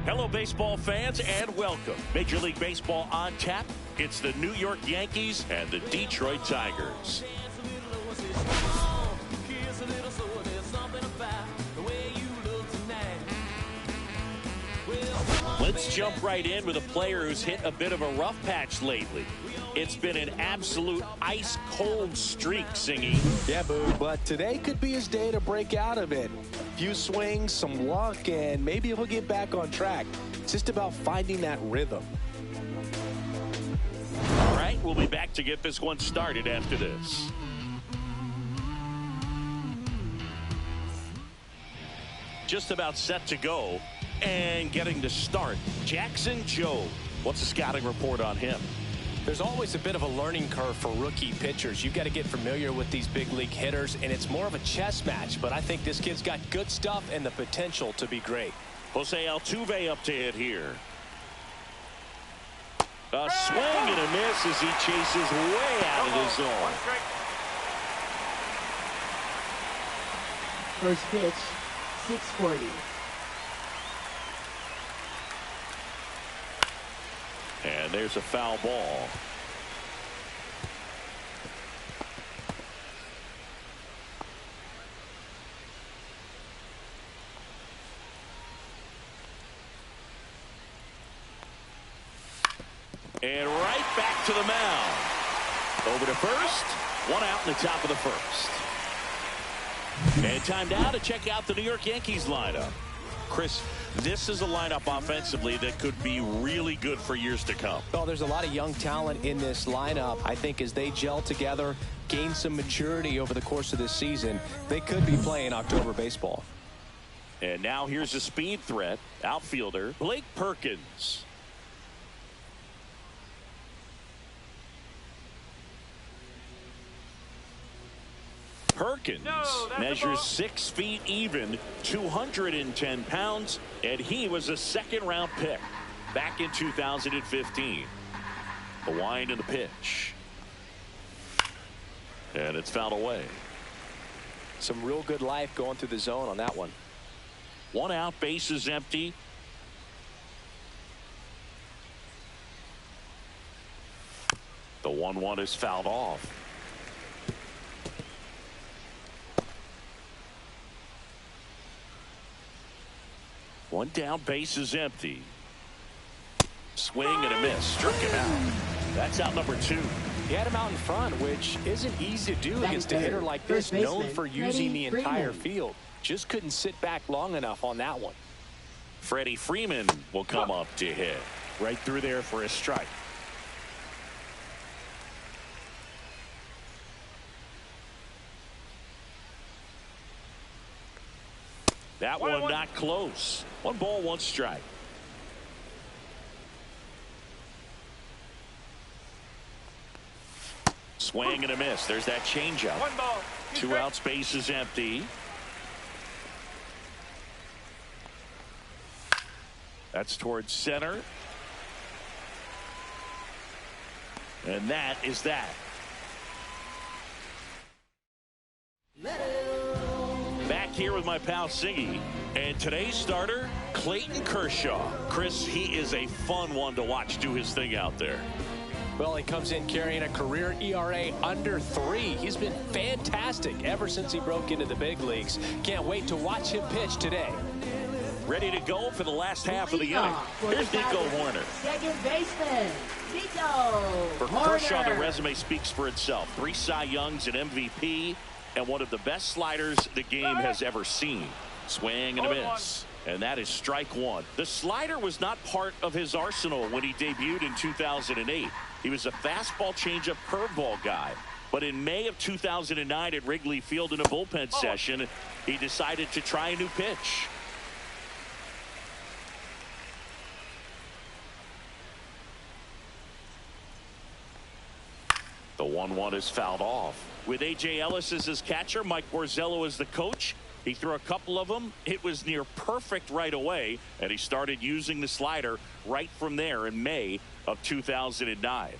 Hello, baseball fans, and welcome. Major League Baseball on tap. It's the New York Yankees and the Detroit Tigers. Let's jump right in with a player who's hit a bit of a rough patch lately. It's been an absolute ice-cold streak, Singy. Yeah, Boo, but today could be his day to break out of it. Few swings, some luck, and maybe he'll get back on track. It's just about finding that rhythm. All right, we'll be back to get this one started after this. Just about set to go and getting to start. Jackson Jobe. What's the scouting report on him? There's always a bit of a learning curve for rookie pitchers. You've got to get familiar with these big league hitters, and it's more of a chess match. But I think this kid's got good stuff and the potential to be great. Jose Altuve up to hit here. A swing and a miss as he chases way out of the zone. First pitch, 640. And there's a foul ball. And right back to the mound. Over to first. One out in the top of the first. And time now to check out the New York Yankees lineup. Chris, this is a lineup offensively that could be really good for years to come. Well, there's a lot of young talent in this lineup. I think as they gel together, gain some maturity over the course of this season, they could be playing October baseball. And now here's a speed threat. Outfielder Blake Perkins. Perkins measures 6 feet even, 210 pounds, and he was a second-round pick back in 2015. The wind and the pitch. And it's fouled away. Some real good life going through the zone on that one. One out, bases empty. The 1-1 is fouled off. One down, base is empty. Swing and a miss. Struck him out. That's out number 2. He had him out in front, which isn't easy to do against a hitter like this, known for using the entire field. Just couldn't sit back long enough on that one. Freddie Freeman will come up to hit. Right through there for a strike. That one not close. 1 ball, 1 strike. Swing and a miss. There's that changeup. 1 ball. 2 outs, base is empty. That's towards center. And that is that. Back here with my pal Siggy, and today's starter, Clayton Kershaw. Chris, he is a fun one to watch do his thing out there. Well, he comes in carrying a career ERA under 3. He's been fantastic ever since he broke into the big leagues. Can't wait to watch him pitch today. Ready to go for the last half of the inning. Here's Nico Hoerner. Second baseman, Nico For Hoerner. Kershaw, the resume speaks for itself. 3 Cy Youngs, an MVP, and one of the best sliders the game has ever seen. Swing and a miss. And that is strike 1. The slider was not part of his arsenal when he debuted in 2008. He was a fastball changeup curveball guy. But in May of 2009 at Wrigley Field in a bullpen session, he decided to try a new pitch. The 1-1 is fouled off. With A.J. Ellis as his catcher, Mike Borzello as the coach, he threw a couple of them. It was near perfect right away, and he started using the slider right from there in May of 2009.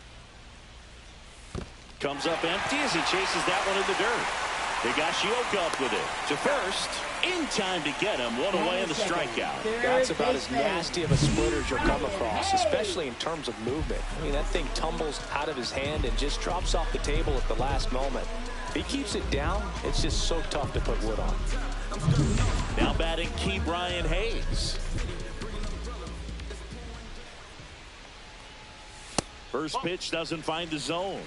Comes up empty as he chases that one in the dirt. Higashioka up with it to first. In time to get him. One away in the strikeout. That's about as nasty of a splitter as you'll come across, especially in terms of movement. I mean, that thing tumbles out of his hand and just drops off the table at the last moment. If he keeps it down, it's just so tough to put wood on. Now batting key Brian Hayes. First pitch doesn't find the zone.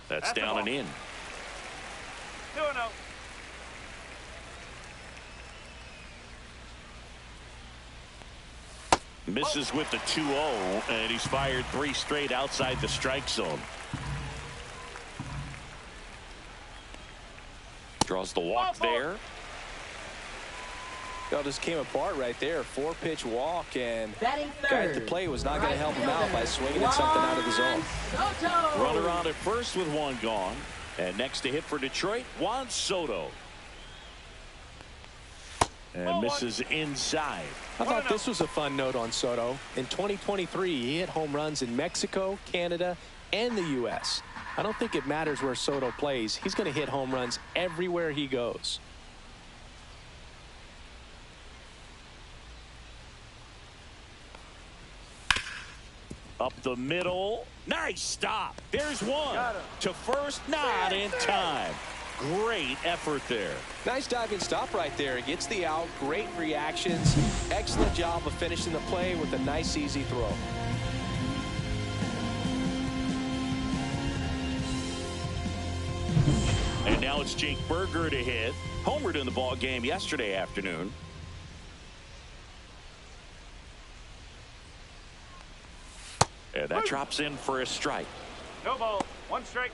That's down and in. 2-0. Misses with the 2-0, and he's fired 3 straight outside the strike zone. Draws the walk there. It just came apart right there. 4-pitch walk, and Batting guy at the third, plate was not going to right help him out by fielder, swinging at something out of the zone. Soto. Runner on at first with 1 gone. And next to hit for Detroit, Juan Soto. And misses inside. I thought this was a fun note on Soto. In 2023, he hit home runs in Mexico, Canada, and the U.S. I don't think it matters where Soto plays. He's going to hit home runs everywhere he goes. Up the middle. Nice stop. There's one. To first, not in time. Great effort there. Nice diving stop right there. He gets the out. Great reactions. Excellent job of finishing the play with a nice, easy throw. And now it's Jake Berger to hit. Homered in the ball game yesterday afternoon. And that drops in for a strike. No ball. 1 strike.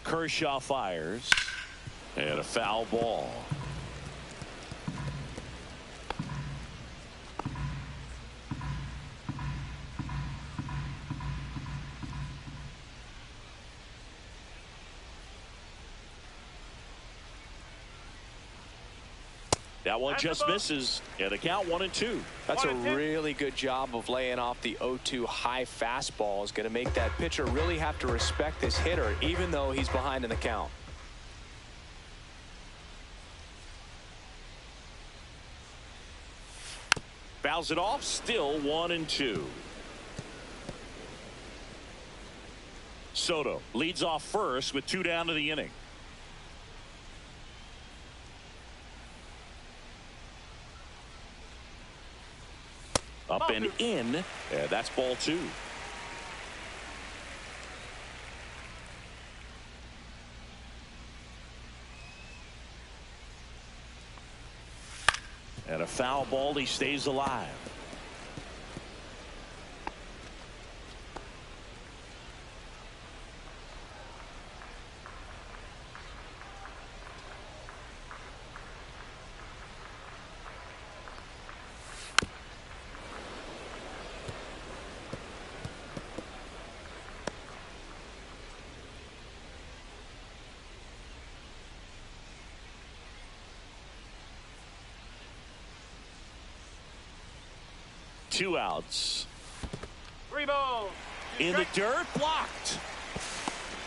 Kershaw fires. And a foul ball. That one just misses. And the count 1-2. That's a really good job of laying off the 0-2 high fastball. Is going to make that pitcher really have to respect this hitter, even though he's behind in the count. Fouls it off. Still 1-2. Soto leads off first with 2 down to the inning. Up and in. Yeah, that's ball 2. And a foul ball. He stays alive. Two outs. 3 balls. In the dirt, blocked.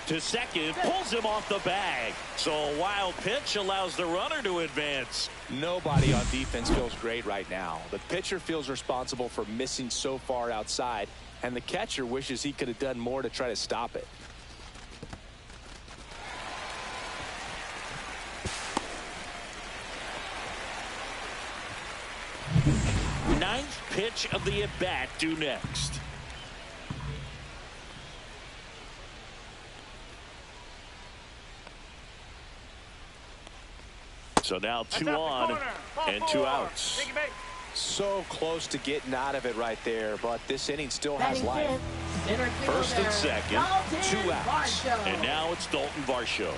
To second, pulls him off the bag. So a wild pitch allows the runner to advance. Nobody on defense feels great right now. The pitcher feels responsible for missing so far outside, and the catcher wishes he could have done more to try to stop it. Ninth pitch of the at-bat due next. So now 2 on and 2 outs. So close to getting out of it right there, but this inning still has life. First and second, 2 outs. And now it's Dalton Varsho.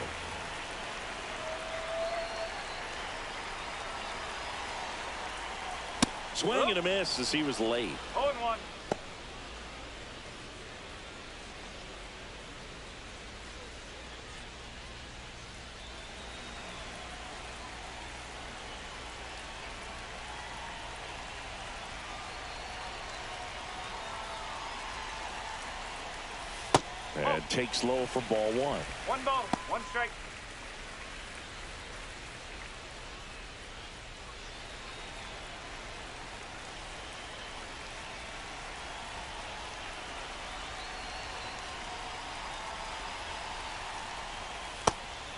Swing and a miss as he was late. 0-1. And takes low for ball one. 1 ball, 1 strike.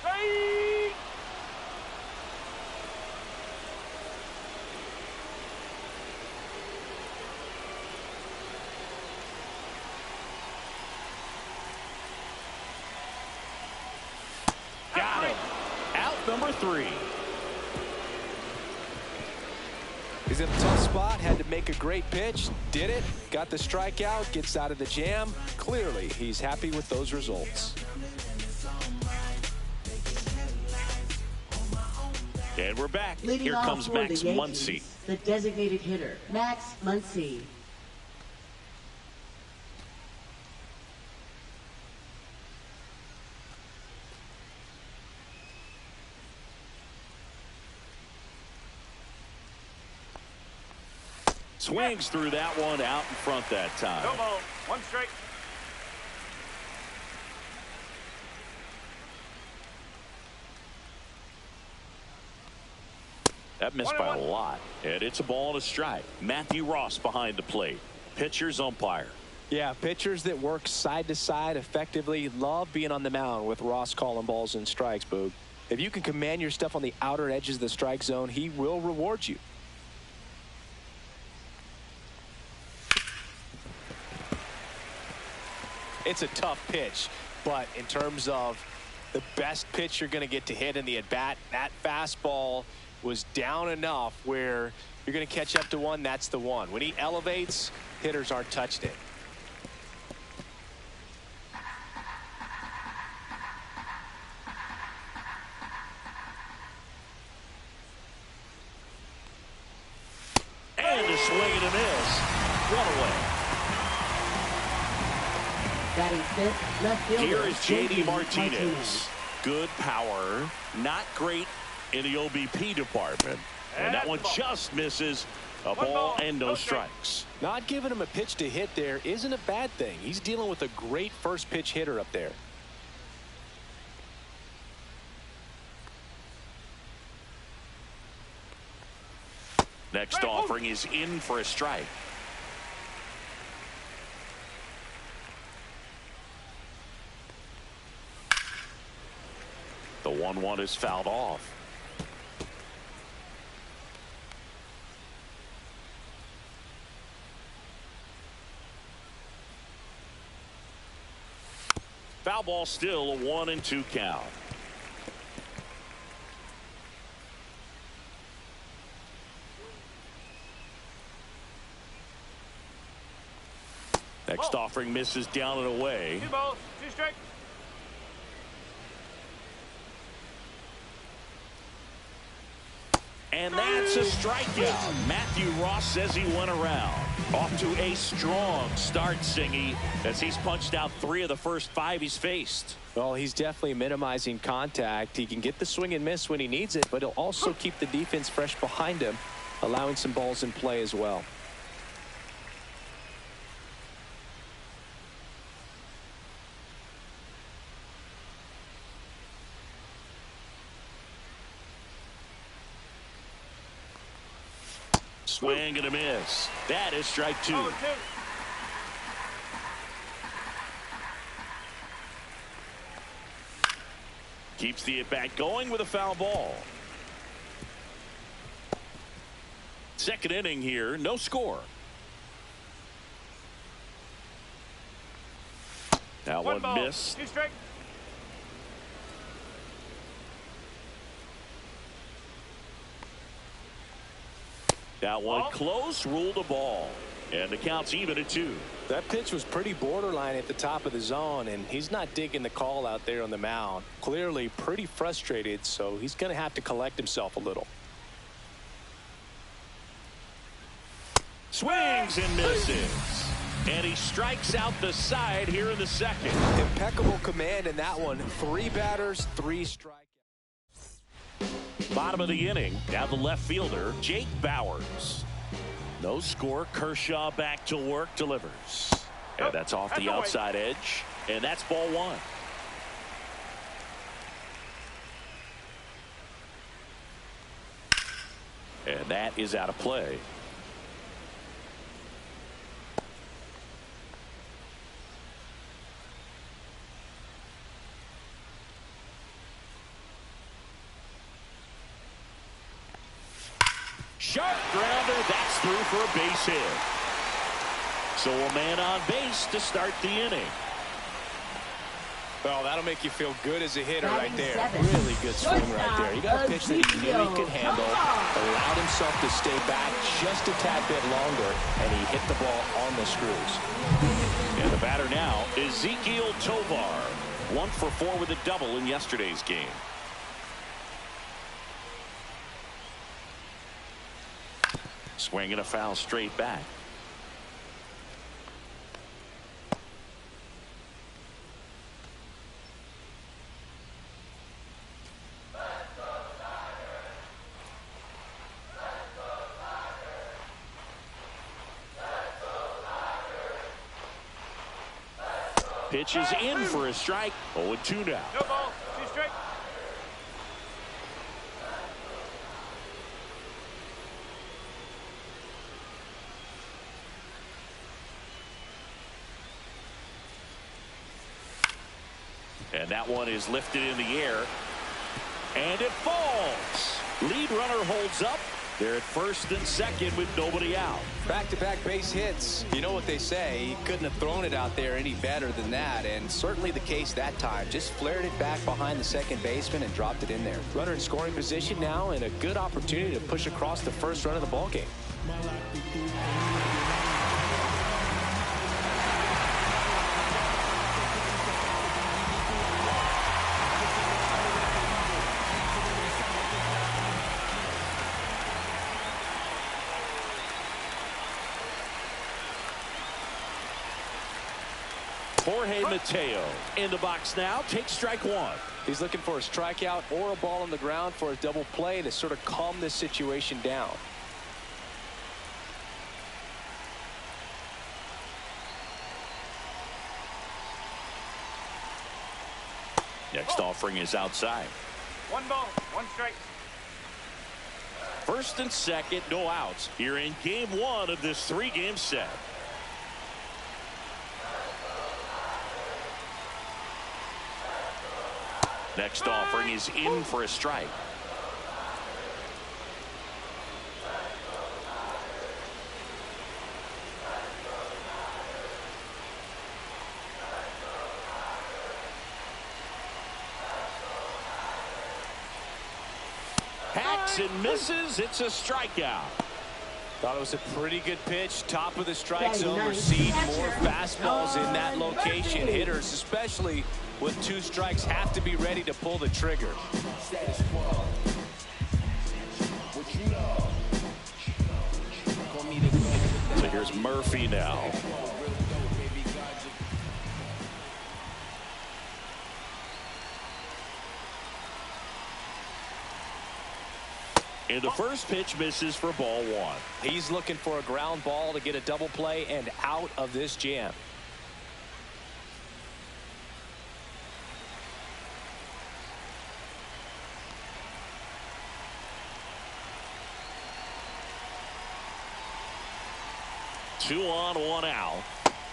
Strike! Got him. Out number 3. He's in a tough spot, had to make a great pitch, did it, got the strikeout, gets out of the jam. Clearly, he's happy with those results. And we're back. Leading Here off comes for Max the Yankees, Muncy. the designated hitter, Max Muncy. Swings through that one out in front that time. No ball, 1 strike. That missed by a lot. And it's a ball and a strike. Matthew Ross behind the plate. Pitcher's umpire. Yeah, pitchers that work side to side effectively love being on the mound with Ross calling balls and strikes, Boog. If you can command your stuff on the outer edges of the strike zone, he will reward you. It's a tough pitch, but in terms of the best pitch you're going to get to hit in the at-bat, that fastball was down enough where you're going to catch up to one. That's the one. When he elevates, hitters aren't touched it. And a swing and a miss. One away. Batting fifth, left fielder, Here is J.D. Martinez. Martinez. Good power. Not great in the OBP department. And that one just misses. A ball and no strikes. Not giving him a pitch to hit there isn't a bad thing. He's dealing with a great first pitch hitter up there. Next offering is in for a strike. The 1-1 is fouled off. Foul ball, still a 1-2 count. Next offering misses down and away. 2 balls, 2 strikes. And that's a strikeout. Matthew Ross says he went around. Off to a strong start, Singy, as he's punched out 3 of the first 5 he's faced. Well, he's definitely minimizing contact. He can get the swing and miss when he needs it, but he'll also keep the defense fresh behind him, allowing some balls in play as well. Swing and a miss. That is strike 2. 0-2. Keeps the at-bat going with a foul ball. Second inning here, no score. That one ball, missed. 2 strikes. That one close, ruled a ball. And the count's even at 2. That pitch was pretty borderline at the top of the zone, and he's not digging the call out there on the mound. Clearly pretty frustrated, so he's going to have to collect himself a little. Swings and misses. And he strikes out the side here in the second. Impeccable command in that one. 3 batters, 3 strikes. Bottom of the inning. Now the left fielder, Jake Bowers. No score. Kershaw back to work. Delivers. And that's off the outside edge. And that's ball 1. And that is out of play. Sharp grounder. That's through for a base hit. So a man on base to start the inning. Well, that'll make you feel good as a hitter right there. 7. Really good swing right there. You got a pitch that he knew he could handle, allowed himself to stay back just a tad bit longer, and he hit the ball on the screws. And the batter now, Ezekiel Tovar. 1 for 4 with a double in yesterday's game. Swing and a foul straight back. Pitches in for a strike. 0-2 now. No ball. 2 strike. And that one is lifted in the air. And it falls. Lead runner holds up. They're at first and second with nobody out. Back-to-back base hits. You know what they say. He couldn't have thrown it out there any better than that, and certainly the case that time. Just flared it back behind the second baseman and dropped it in there. Runner in scoring position now, and a good opportunity to push across the first run of the ballgame. Jorge Mateo in the box now. Takes strike 1. He's looking for a strikeout or a ball on the ground for a double play to sort of calm this situation down. Next offering is outside. 1 ball. 1 strike. First and second, no outs here in game 1 of this 3-game set. Next offering is in for a strike. Hacks and misses. It's a strikeout. Thought it was a pretty good pitch. Top of the strike zone. We're seeing more fastballs in that location. Hitters, especially with 2 strikes, have to be ready to pull the trigger. So here's Murphy now. And the first pitch misses for ball 1. He's looking for a ground ball to get a double play and out of this jam. Two on, 1 out.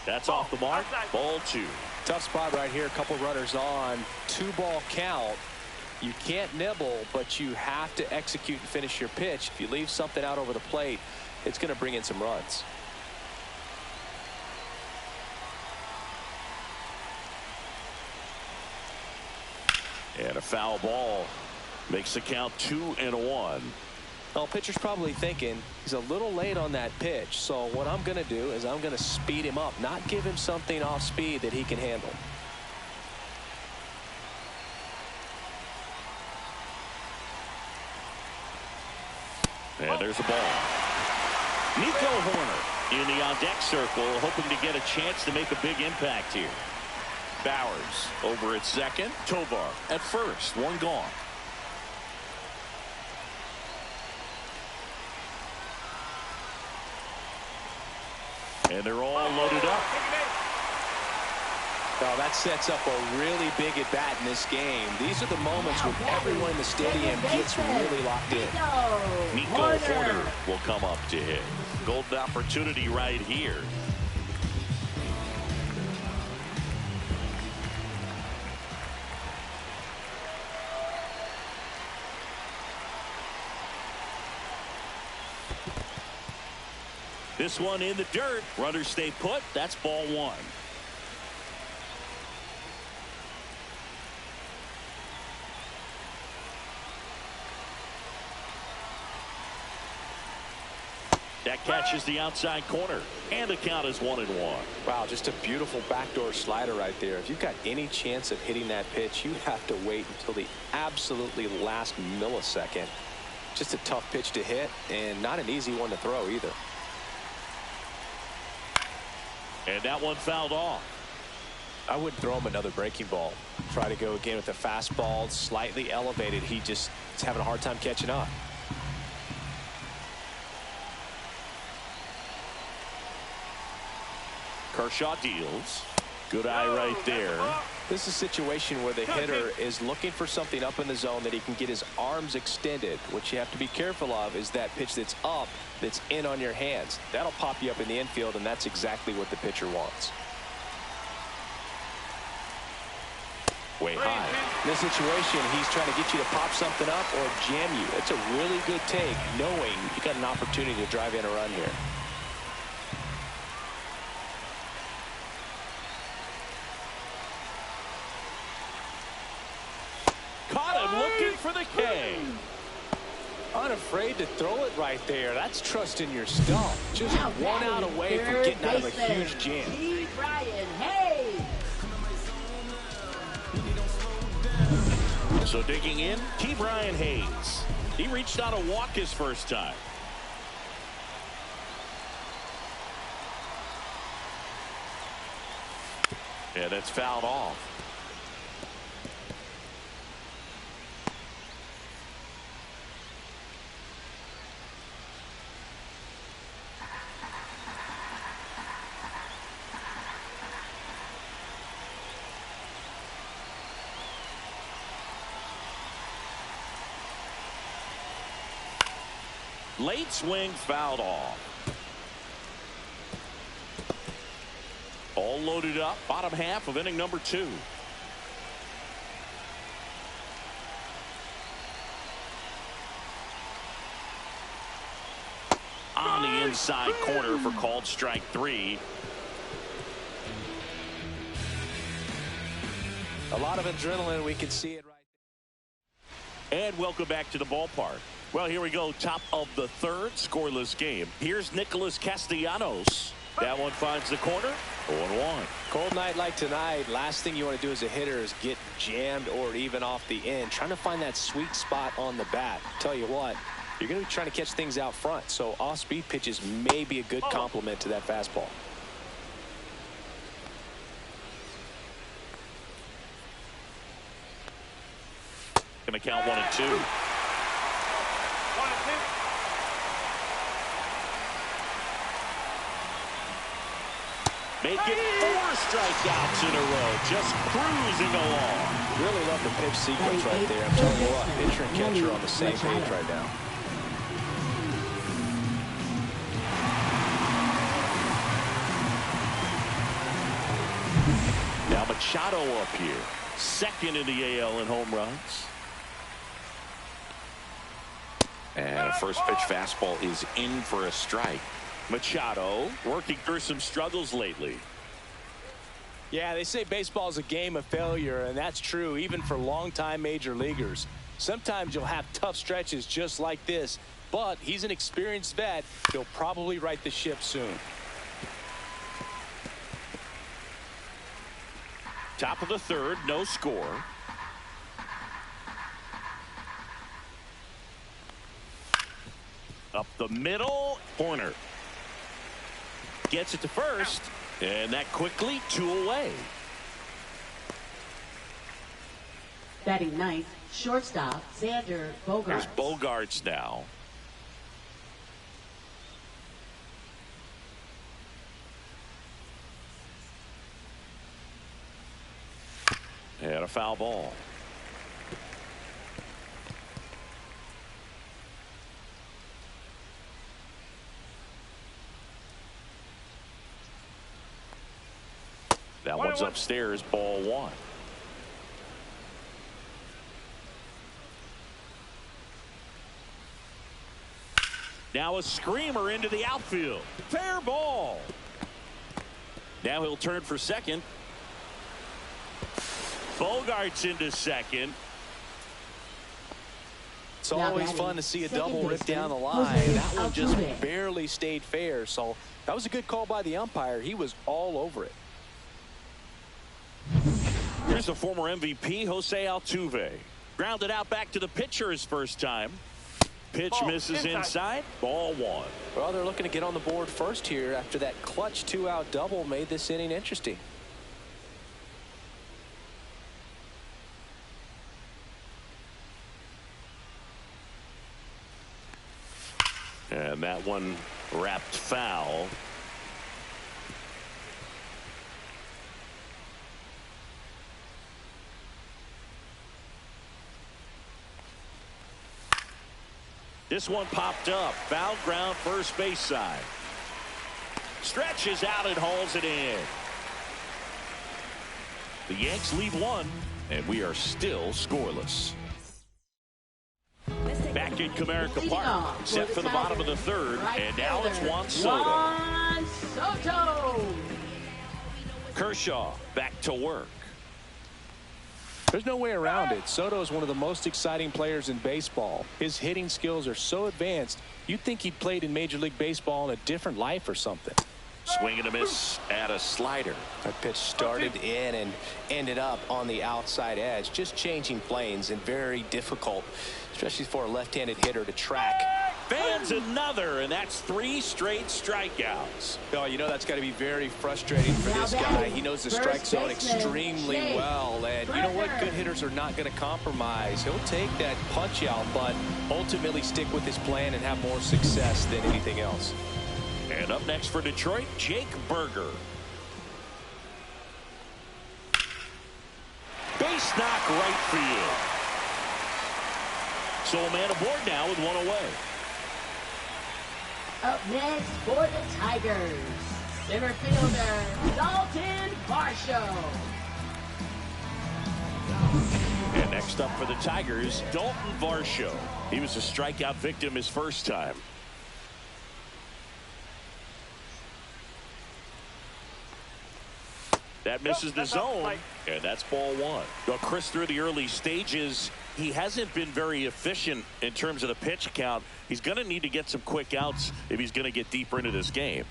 That's off the mark. Ball 2. Tough spot right here. A couple runners on. 2-ball count. You can't nibble, but you have to execute and finish your pitch. If you leave something out over the plate, it's going to bring in some runs. And a foul ball makes the count 2-1. Well, pitcher's probably thinking he's a little late on that pitch. So what I'm going to do is I'm going to speed him up, not give him something off speed that he can handle. And there's the ball. Nico Horner In the on-deck circle, hoping to get a chance to make a big impact here. Bowers over at second. Tovar at first. One gone. And they're all loaded up. Well, that sets up a really big at-bat in this game. These are the moments when everyone in the stadium gets really locked in. Nico Horner will come up to hit. Golden opportunity right here. This one in the dirt. Runners stay put. That's ball one. That catches the outside corner. And the count is 1-1. Wow, just a beautiful backdoor slider right there. If you've got any chance of hitting that pitch, you have to wait until the absolutely last millisecond. Just a tough pitch to hit and not an easy one to throw either. And that one fouled off. I wouldn't throw him another breaking ball. Try to go again with the fastball slightly elevated. He just is having a hard time catching up. Kershaw deals. Good eye right there. This is a situation where the hitter is looking for something up in the zone that he can get his arms extended. What you have to be careful of is that pitch that's up, that's in on your hands. That'll pop you up in the infield, and that's exactly what the pitcher wants. Way high. In this situation, he's trying to get you to pop something up or jam you. It's a really good take, knowing you got an opportunity to drive in a run here. Caught him looking for the K. Unafraid to throw it right there. That's trusting your stuff. Just one out away from getting out of a huge jam. So digging in, Ke'Bryan Hayes. He reached out a walk his first time. Yeah, that's fouled off. Late swing fouled off. All loaded up. Bottom half of inning number 2. On the inside corner for called strike 3. A lot of adrenaline. We can see it right there. And welcome back to the ballpark. Well, here we go. Top of the third, scoreless game. Here's Nicholas Castellanos. That one finds the corner. 0-1. Cold night like tonight, last thing you want to do as a hitter is get jammed or even off the end. Trying to find that sweet spot on the bat. Tell you what, you're going to be trying to catch things out front. So off-speed pitches may be a good complement to that fastball. Going to count 1-2. Make it 4 strikeouts in a row. Just cruising along. Really love the pitch sequence right there. I'm telling you what, pitcher and catcher on the same page right now. Now Machado up here. Second in the AL in home runs. And a first pitch fastball is in for a strike. Machado working through some struggles lately. Yeah, they say baseball is a game of failure, and that's true even for longtime major leaguers. Sometimes you'll have tough stretches just like this, but he's an experienced vet. He'll probably right the ship soon. Top of the third, no score. Up the middle, corner. Gets it to first. And that quickly 2 away. Batting ninth, shortstop, Xander Bogaerts. There's Bogaerts now. And a foul ball. That one's upstairs, ball 1. Now a screamer into the outfield. Fair ball. Now he'll turn for second. Bogaerts into second. It's always fun to see a double rip down the line. That one just barely stayed fair. So that was a good call by the umpire. He was all over it. Here's the former MVP, Jose Altuve. Grounded out back to the pitcher his first time. Pitch misses inside. Ball 1. Well, they're looking to get on the board first here after that clutch 2-out double made this inning interesting. And that one wrapped foul. This one popped up. Foul ground, first base side. Stretches out and hauls it in. The Yanks lead 1, and we are still scoreless. Back in Comerica Park, set for the bottom of the 3rd, and now it's Juan Soto. Juan Soto. Kershaw back to work. There's no way around it. Soto is one of the most exciting players in baseball. His hitting skills are so advanced, you'd think he played in Major League Baseball in a different life or something. Swing and a miss at a slider. That pitch started in and ended up on the outside edge, just changing planes, and very difficult, especially for a left-handed hitter to track. Fans another, and that's 3 straight strikeouts. Oh, you know that's got to be very frustrating for this guy. He knows the strike zone extremely well, and you know what? Good hitters are not going to compromise. He'll take that punch out, but ultimately stick with his plan and have more success than anything else. And up next for Detroit, Jake Berger. Base knock right field. So a man aboard now with 1 away. Up next for the Tigers, center fielder Dalton Varsho. And next up for the Tigers, Dalton Varsho. He was a strikeout victim his first time. That misses the zone, and that's ball 1. Well, Chris, through the early stages, he hasn't been very efficient in terms of the pitch count. He's going to need to get some quick outs if he's going to get deeper into this game.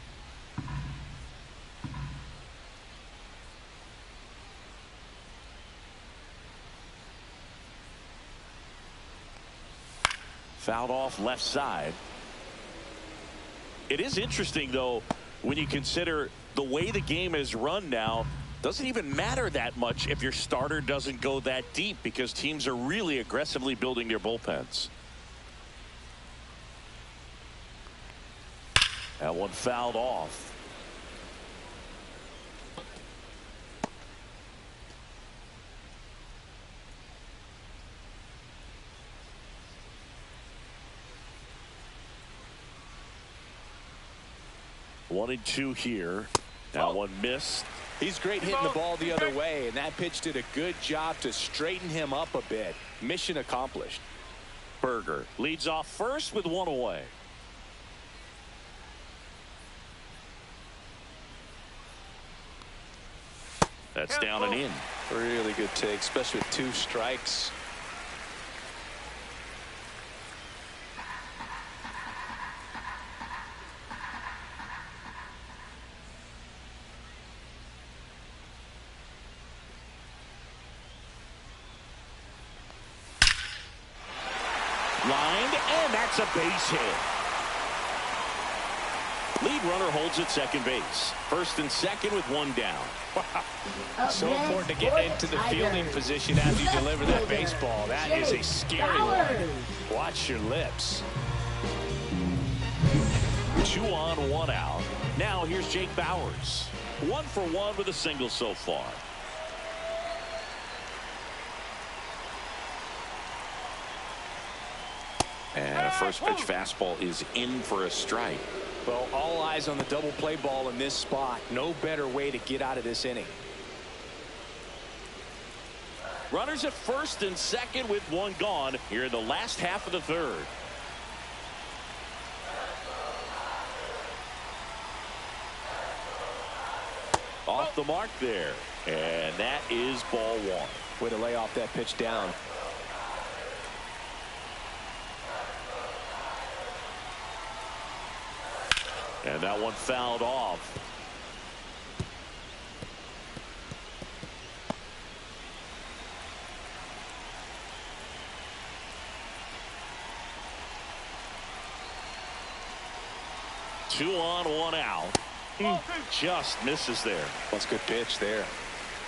Fouled off left side. It is interesting, though, when you consider the way the game is run now. Doesn't even matter that much if your starter doesn't go that deep, because teams are really aggressively building their bullpens. That one fouled off. One and 2 here. That one missed. He's great hitting the ball the other way, and that pitch did a good job to straighten him up a bit. Mission accomplished. Berger leads off first with 1 away. That's down and in. Really good take, especially with 2 strikes. Lined, and that's a base hit. Lead runner holds at second base. First and second with one down. Wow. So important to get into the fielding position as you deliver that baseball. That is a scary one. Watch your lips. 2 on, 1 out. Now here's Jake Bauers. 1 for 1 with a single so far. And a first pitch fastball is in for a strike. Well, all eyes on the double play ball in this spot. No better way to get out of this inning. Runners at first and second with one gone here in the last half of the third. Off the mark there. And that is ball 1. Way to lay off that pitch down. And that one fouled off. Two on, 1 out. Just misses there. That's a good pitch there.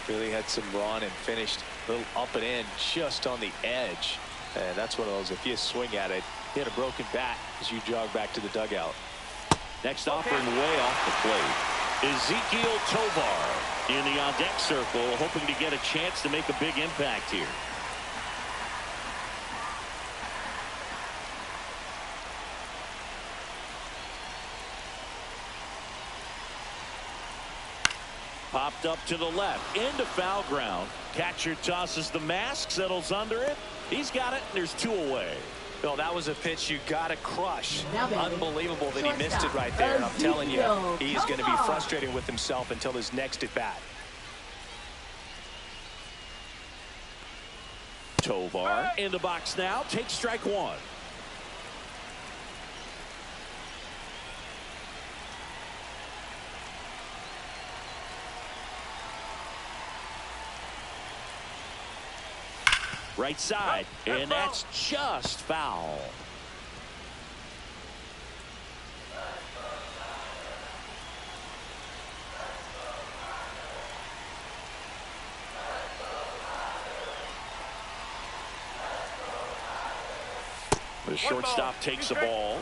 Really had some run and finished a little up and in just on the edge. And that's one of those, if you swing at it, hit a broken bat as you jog back to the dugout. Next offering way off the plate. Ezekiel Tovar in the on-deck circle, hoping to get a chance to make a big impact here. Popped up to the left into foul ground. Catcher tosses the mask, settles under it. He's got it, and there's 2 away. Bill, that was a pitch you got to crush. Now, unbelievable that he missed it right there. And I'm telling you, he's going to be frustrated with himself until his next at bat. Tovar in the box now. Takes strike 1. Right side, and that's just foul. The shortstop takes the ball.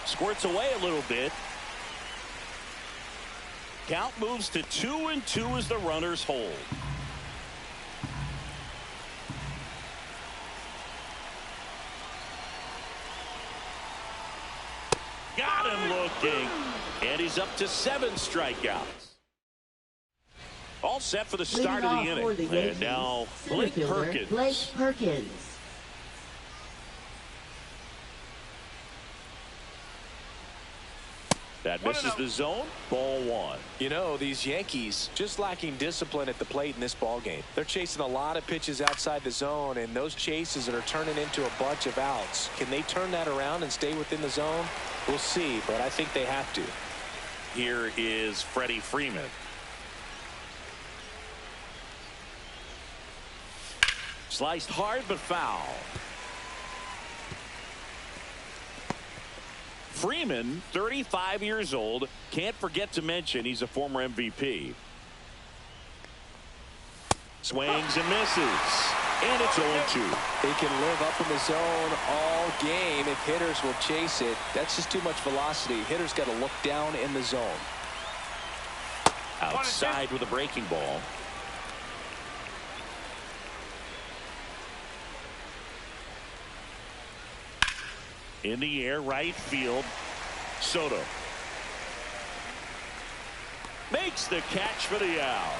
Squirts away a little bit. Count moves to 2-2 as the runners hold. Got him looking. And he's up to 7 strikeouts. All set for the start of the inning. And now Blake Perkins. Blake Perkins. That misses the zone. Ball 1. You know, these Yankees just lacking discipline at the plate in this ball game. They're chasing a lot of pitches outside the zone, and those chases that are turning into a bunch of outs. Can they turn that around and stay within the zone? We'll see, but I think they have to. Here is Freddie Freeman. Sliced hard but foul. Freeman, 35 years old. Can't forget to mention he's a former MVP. Swings and misses. And it's 0-2. They can live up in the zone all game if hitters will chase it. That's just too much velocity. Hitters got to look down in the zone. Outside with a breaking ball. In the air, right field. Soto makes the catch for the out.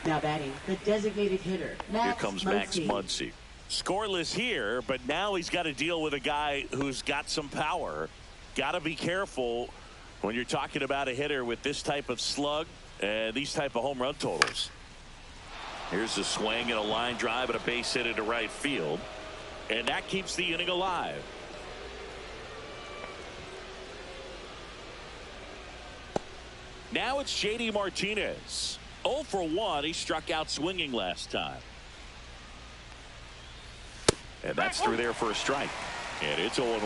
Now batting, the designated hitter, Max Here comes Max Muncy. Scoreless here, but now he's got to deal with a guy who's got some power. Got to be careful when you're talking about a hitter with this type of slug and these type of home run totals. Here's a swing and a line drive and a base hit into right field. And that keeps the inning alive. Now it's J.D. Martinez. 0 for 1. He struck out swinging last time. And that's through there for a strike. And it's 0-1.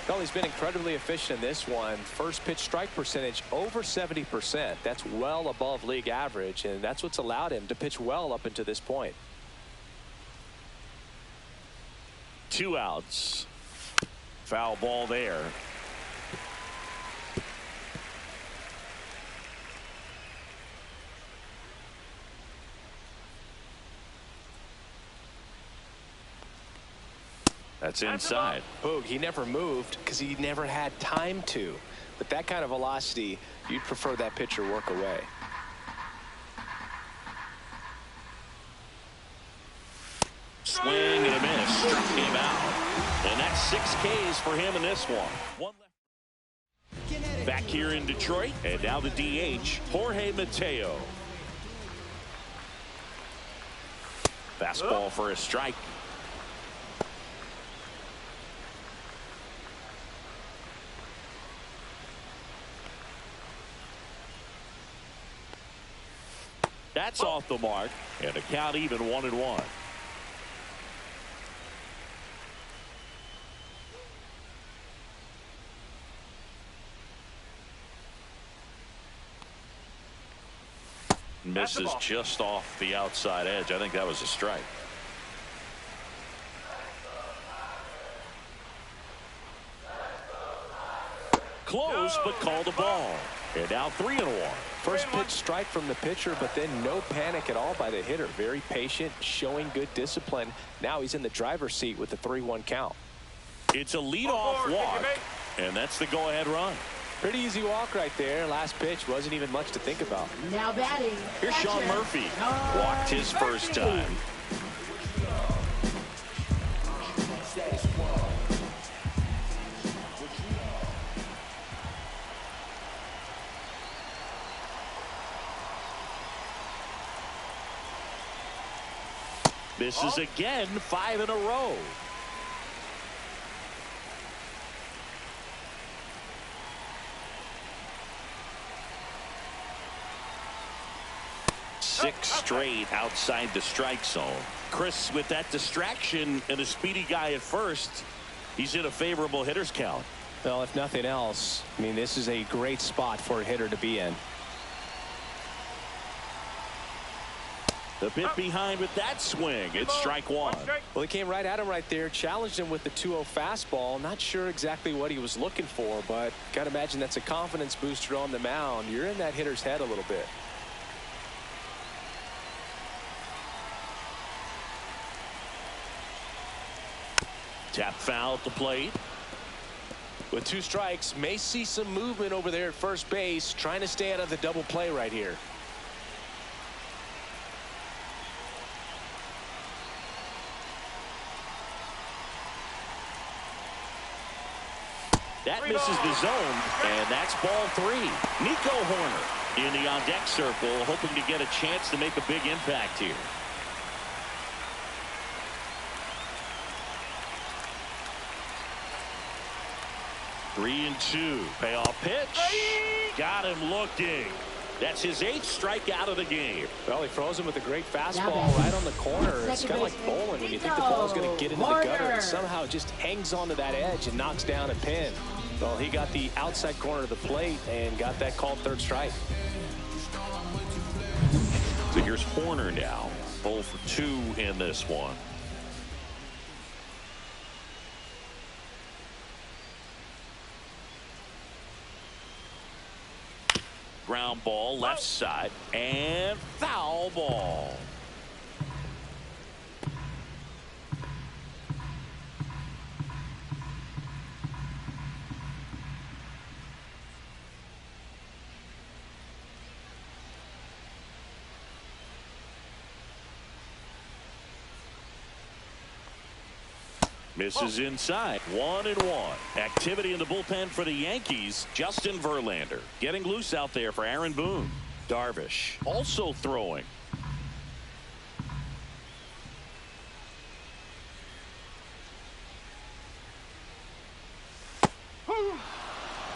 Well, he's been incredibly efficient in this one. First pitch strike percentage over 70%. That's well above league average, and that's what's allowed him to pitch well up until this point. 2 outs. Foul ball there. That's inside. Boog, he never moved because he never had time to. With that kind of velocity, you'd prefer that pitcher work away. Swing and a miss. Struck him out. And that's 6 Ks for him in this one. Back here in Detroit. And now the DH, Jorge Mateo. Fastball for a strike. That's off the mark, and the count even 1-1. Misses just off the outside edge. I think that was a strike. Close, but called a ball. And now 3-1. First pitch strike from the pitcher, but then no panic at all by the hitter. Very patient, showing good discipline. Now he's in the driver's seat with the 3-1 count. It's a leadoff walk, and that's the go-ahead run. Pretty easy walk right there. Last pitch wasn't even much to think about. Now batting. Here's Sean Murphy. Walked his first time. Misses again, 5 in a row. Six straight outside the strike zone. Chris, with that distraction and a speedy guy at first, he's in a favorable hitter's count. Well, if nothing else, I mean, this is a great spot for a hitter to be in. The bit behind with that swing. It's strike 1. Well, he came right at him right there, challenged him with the 2-0 fastball. Not sure exactly what he was looking for, but got to imagine that's a confidence booster on the mound. You're in that hitter's head a little bit. Tap foul at the plate. With 2 strikes, may see some movement over there at first base, trying to stay out of the double play right here. That misses the zone, and that's ball 3. Nico Horner in the on-deck circle, hoping to get a chance to make a big impact here. Three and 2. Payoff pitch. Got him looking. That's his 8th strikeout of the game. Well, he froze him with a great fastball right on the corner. It's kind of like bowling when you think the ball's going to get into the gutter, and somehow it just hangs onto that edge and knocks down a pin. Well, he got the outside corner of the plate and got that called 3rd strike. So here's Horner now. 0 for 2 in this one. Ground ball left side and foul ball. Misses inside. 1-1. Activity in the bullpen for the Yankees. Justin Verlander getting loose out there for Aaron Boone. Darvish also throwing.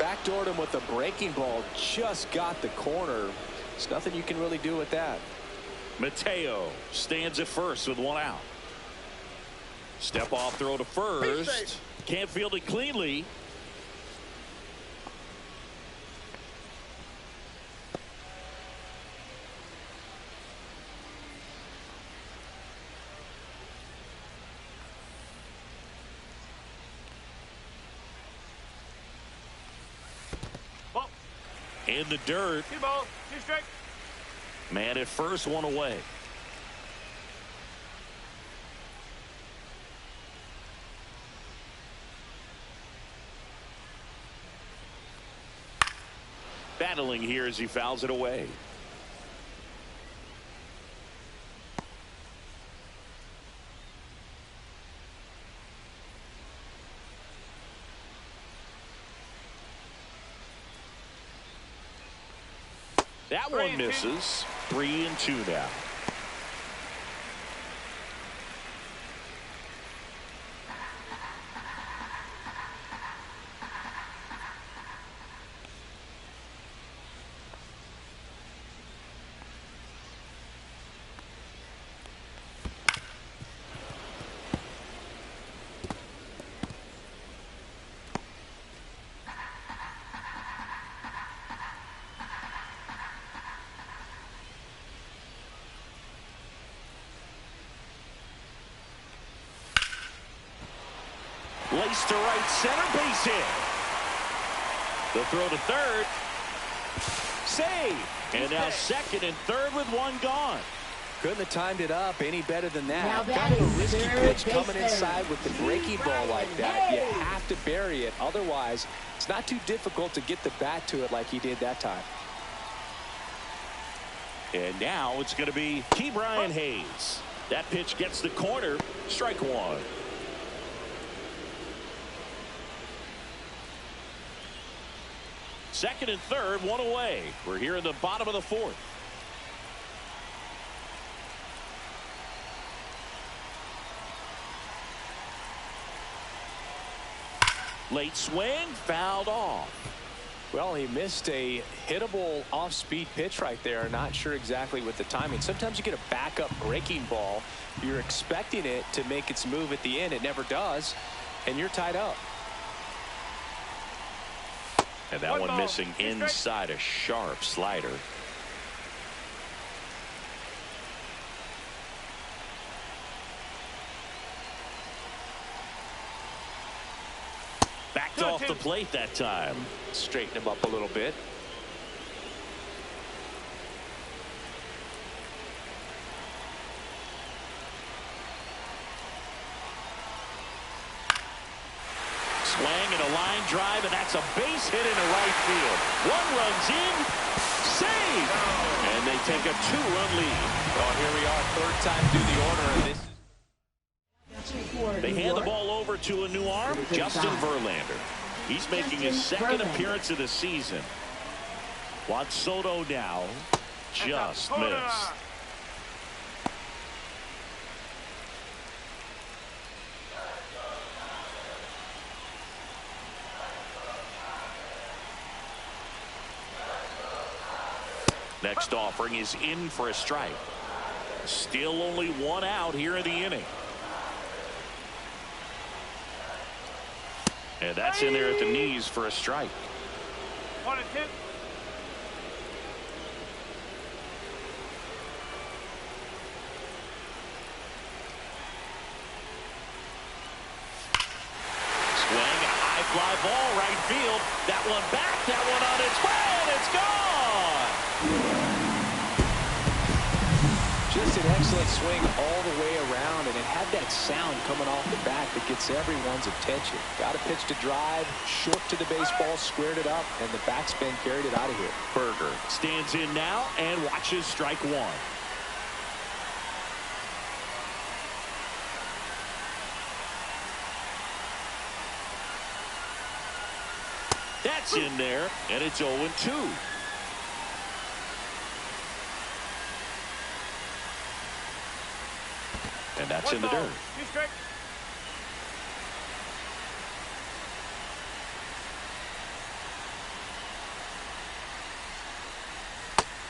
backdoored him with a breaking ball. Just got the corner. There's nothing you can really do with that. Mateo stands at first with one out. Step off throw to first. Can't field it cleanly. In the dirt. 2 balls, 2 strikes. Man at first, one away. Battling here as he fouls it away. That one misses. 3-2 now. Laced to right center, base hit. The throw to third. Save. And now second and third with one gone. Couldn't have timed it up any better than that. Now that Kind of a is risky third pitch coming base inside with the breaking ball like that. You have to bury it. Otherwise, it's not too difficult to get the bat to it like he did that time. And now it's going to be Brian Hayes. That pitch gets the corner. Strike one. Second and third, one away. We're here in the bottom of the fourth. Late swing, fouled off. Well, he missed a hittable off-speed pitch right there. Not sure exactly with the timing. Sometimes you get a backup breaking ball. You're expecting it to make its move at the end. It never does, and you're tied up. And that one missing inside a sharp slider. Backed off the plate that time. Straighten him up a little bit. Swing and a line drive, and that's a base hit into right field. One runs in, save, and they take a 2-run lead. Well, here we are, third time through the order, and this. They hand the ball over to a new arm, Justin Verlander. He's making his second appearance of the season. Juan Soto now just missed. Next offering is in for a strike. Still only one out here in the inning. And that's in there at the knees for a strike. 1-2. Swing, a high fly ball, right field. That one back, that one on its way, and it's gone. Just an excellent swing all the way around, and it had that sound coming off the bat that gets everyone's attention. Got a pitch to drive, short to the baseball, squared it up, and the backspin carried it out of here. Berger stands in now and watches strike one. That's in there, and it's 0-2. And that's in the dirt. 2 strikes.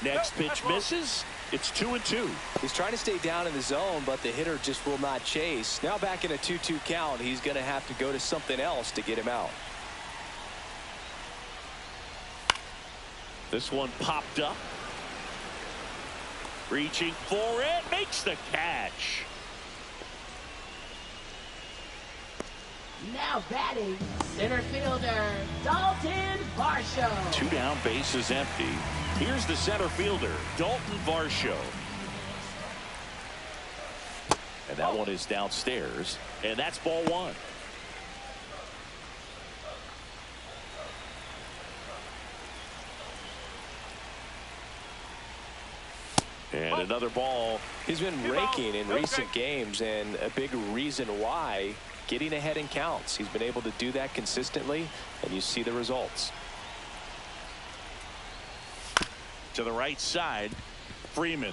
Next pitch misses. It's 2-2. He's trying to stay down in the zone, but the hitter just will not chase. Now back in a 2-2 count, he's going to have to go to something else to get him out. This one popped up. Reaching for it. Makes the catch. Now batting, center fielder, Dalton Varsho. 2 down, bases empty. Here's the center fielder, Dalton Varsho. And that one is downstairs. And that's ball 1. And another ball. He's been raking in recent games, and a big reason why, getting ahead in counts. He's been able to do that consistently, and you see the results. To the right side, Freeman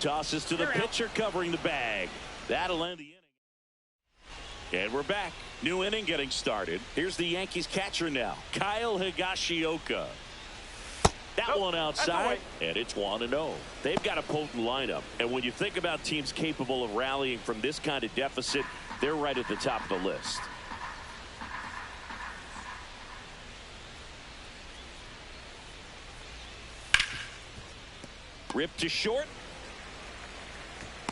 tosses to the pitcher covering the bag. That'll end the inning. And we're back. New inning getting started. Here's the Yankees catcher now, Kyle Higashioka. That one outside, and it's 1-0. They've got a potent lineup, and when you think about teams capable of rallying from this kind of deficit, they're right at the top of the list. Ripped to short.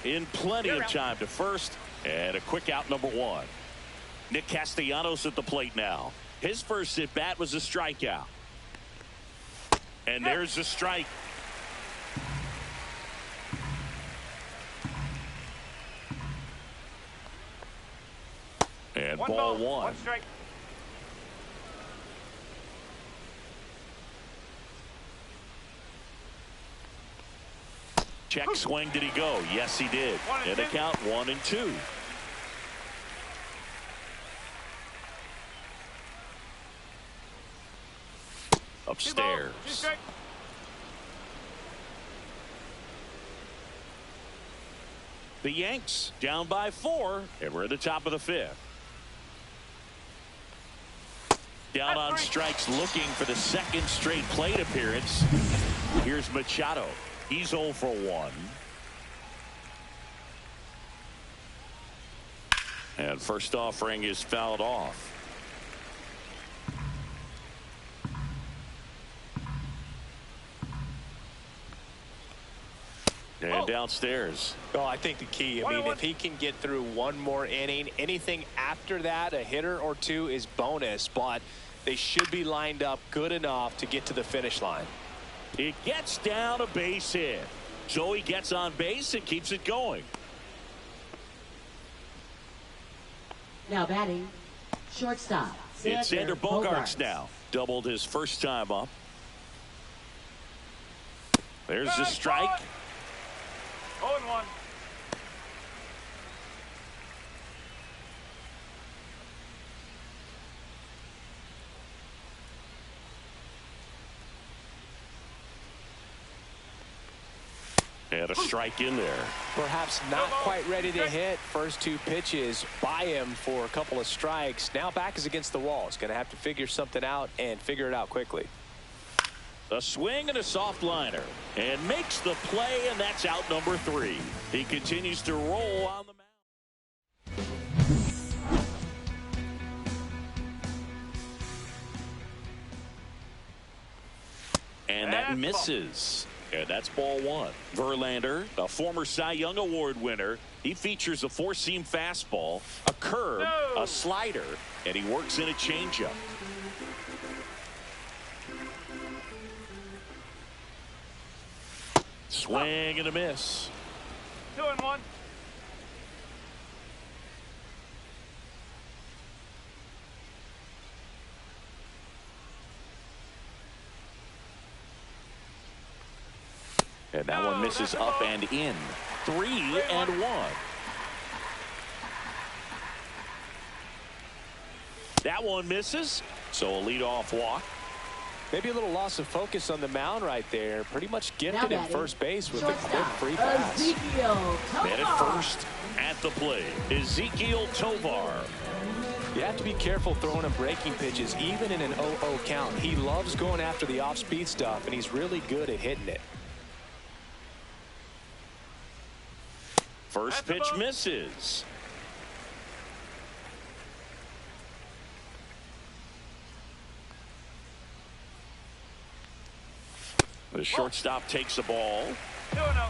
In plenty of time to first, and a quick out, number 1. Nick Castellanos at the plate now. His first at bat was a strikeout. And there's a strike. And ball 1. 1 strike. Check swing. Did he go? Yes, he did. And the count 1-2. Upstairs. The Yanks down by 4, and we're at the top of the 5th. Down on strikes, looking for the 2nd straight plate appearance. Here's Machado. He's 0 for 1. And first offering is fouled off. And downstairs. Well, I think the key, I mean, if he can get through one more inning, anything after that, a hitter or 2 is bonus, but they should be lined up good enough to get to the finish line. It gets down a base hit. So he gets on base and keeps it going. Now batting, shortstop. It's Xander Bogaerts now. Doubled his first time up. There's the strike. 0-1. And a strike in there. Perhaps not quite ready to hit. First 2 pitches by him for a couple of strikes. Now back is against the wall. He's going to have to figure something out and figure it out quickly. A swing and a soft liner, and makes the play, and that's out number 3. He continues to roll on the mound. And that misses. And that's ball 1. Verlander, a former Cy Young Award winner. He features a 4-seam fastball, a curve, a slider, and he works in a changeup. Swing and a miss. 2-1. And that one misses up and in. 3-1. That one misses. So a leadoff walk. Maybe a little loss of focus on the mound right there. Pretty much gifted in first base with a quick free pass. Ezekiel Tovar. Man at first at the plate, Ezekiel Tovar. You have to be careful throwing him breaking pitches, even in an 0-0 count. He loves going after the off-speed stuff, and he's really good at hitting it. First pitch misses. The shortstop takes the ball. 2-0.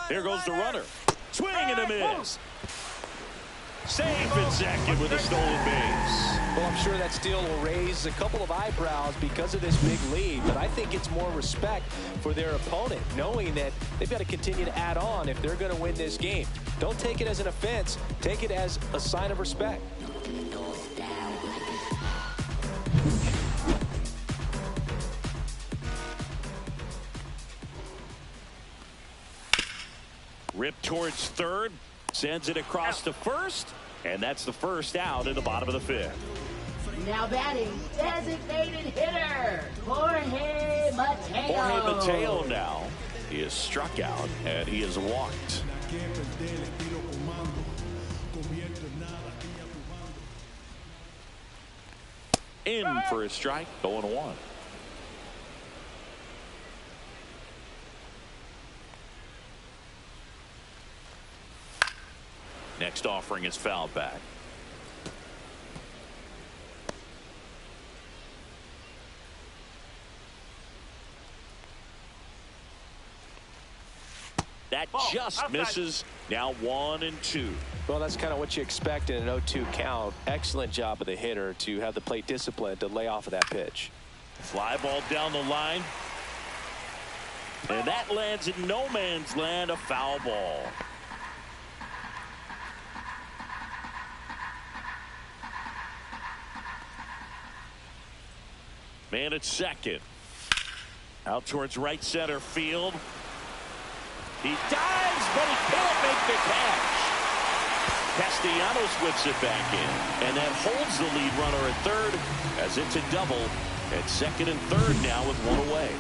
Here goes the runner. Swing and a miss. Safe and second with a stolen base. Well, I'm sure that steal will raise a couple of eyebrows because of this big lead, but I think it's more respect for their opponent, knowing that they've got to continue to add on if they're going to win this game. Don't take it as an offense. Take it as a sign of respect. Rip towards third, sends it across to first, and that's the first out in the bottom of the fifth. Now batting, designated hitter, Jorge Mateo. Jorge Mateo now. He is struck out, and he is walked. In for a strike, 0-1. Next offering is fouled back. That just misses. Now 1-2. Well, that's kind of what you expect in an 0-2 count. Excellent job of the hitter to have the plate discipline to lay off of that pitch. Fly ball down the line. And that lands in no man's land, a foul ball. Man at second. Out towards right center field. He dives, but he can't make the catch. Castellanos whips it back in, and that holds the lead runner at third as it's a double at second and third now with one away.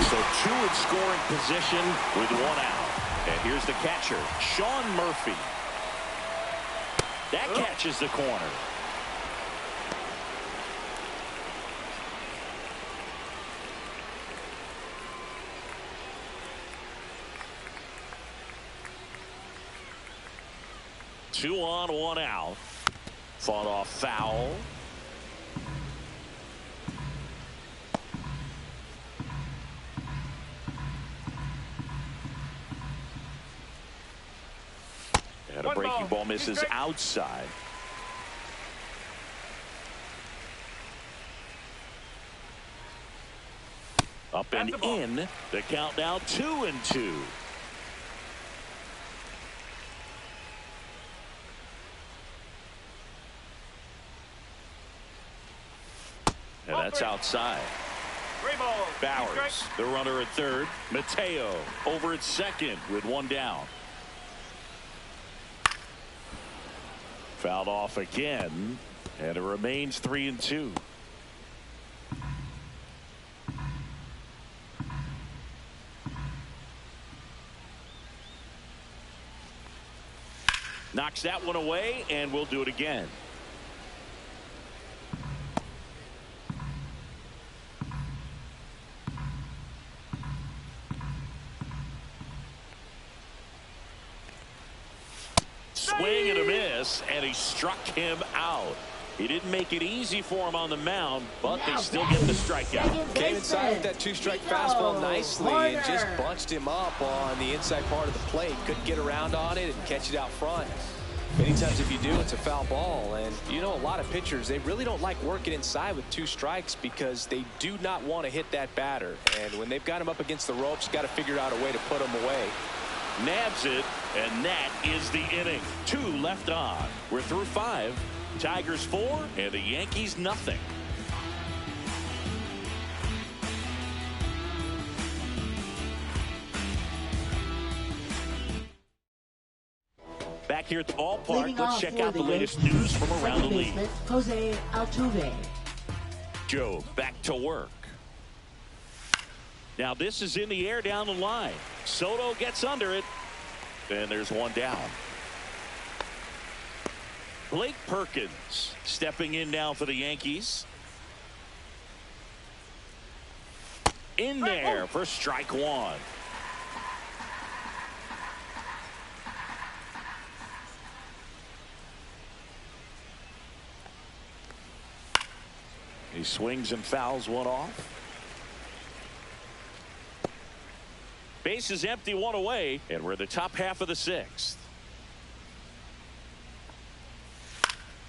So two in scoring position with one out. And here's the catcher, Sean Murphy. That catches the corner. Two on, one out. Fought off foul. And a breaking ball misses outside. Up and in. The count now 2-2. And that's outside. Bowers, the runner at third. Mateo over at second with one down. Fouled off again, and it remains 3-2. Knocks that one away, and we'll do it again. Swing and a miss, and he struck him out. He didn't make it easy for him on the mound, but they still get the strikeout. Came inside with that two-strike fastball nicely and just bunched him up on the inside part of the plate. Couldn't get around on it and catch it out front. Many times if you do, it's a foul ball. And you know, a lot of pitchers, they really don't like working inside with two strikes because they do not want to hit that batter. And when they've got him up against the ropes, got to figure out a way to put him away. Nabs it, and that is the inning. 2 left on. We're through 5. Tigers 4 and the Yankees nothing. Back here at the ballpark, let's check out the latest news from around the league. Jose Altuve. Joe back to work. Now this is in the air down the line. Soto gets under it. And there's one down. Blake Perkins stepping in now for the Yankees. In there for strike one. He swings and fouls one off. Base is empty, one away, and we're in the top half of the sixth.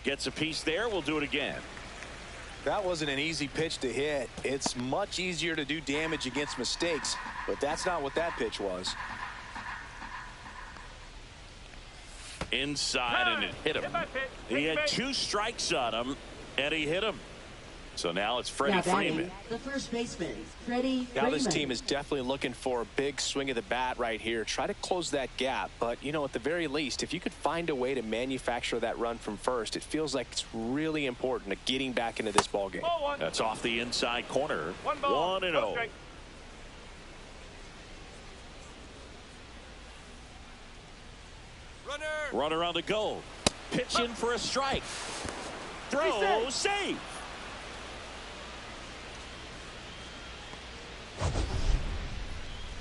Gets a piece there. We'll do it again. That wasn't an easy pitch to hit. It's much easier to do damage against mistakes, but that's not what that pitch was. Inside, and it hit him. He had 2 strikes on him, and he hit him. So now it's Freddie Freeman. The first baseman, Freddie Now Freeman. this team is definitely looking for a big swing of the bat right here. Try to close that gap. But, you know, at the very least, if you could find a way to manufacture that run from first, it feels like it's really important to getting back into this ball game. That's off the inside corner. 1-0. Runner on the go. Pitch in for a strike. Throw, save.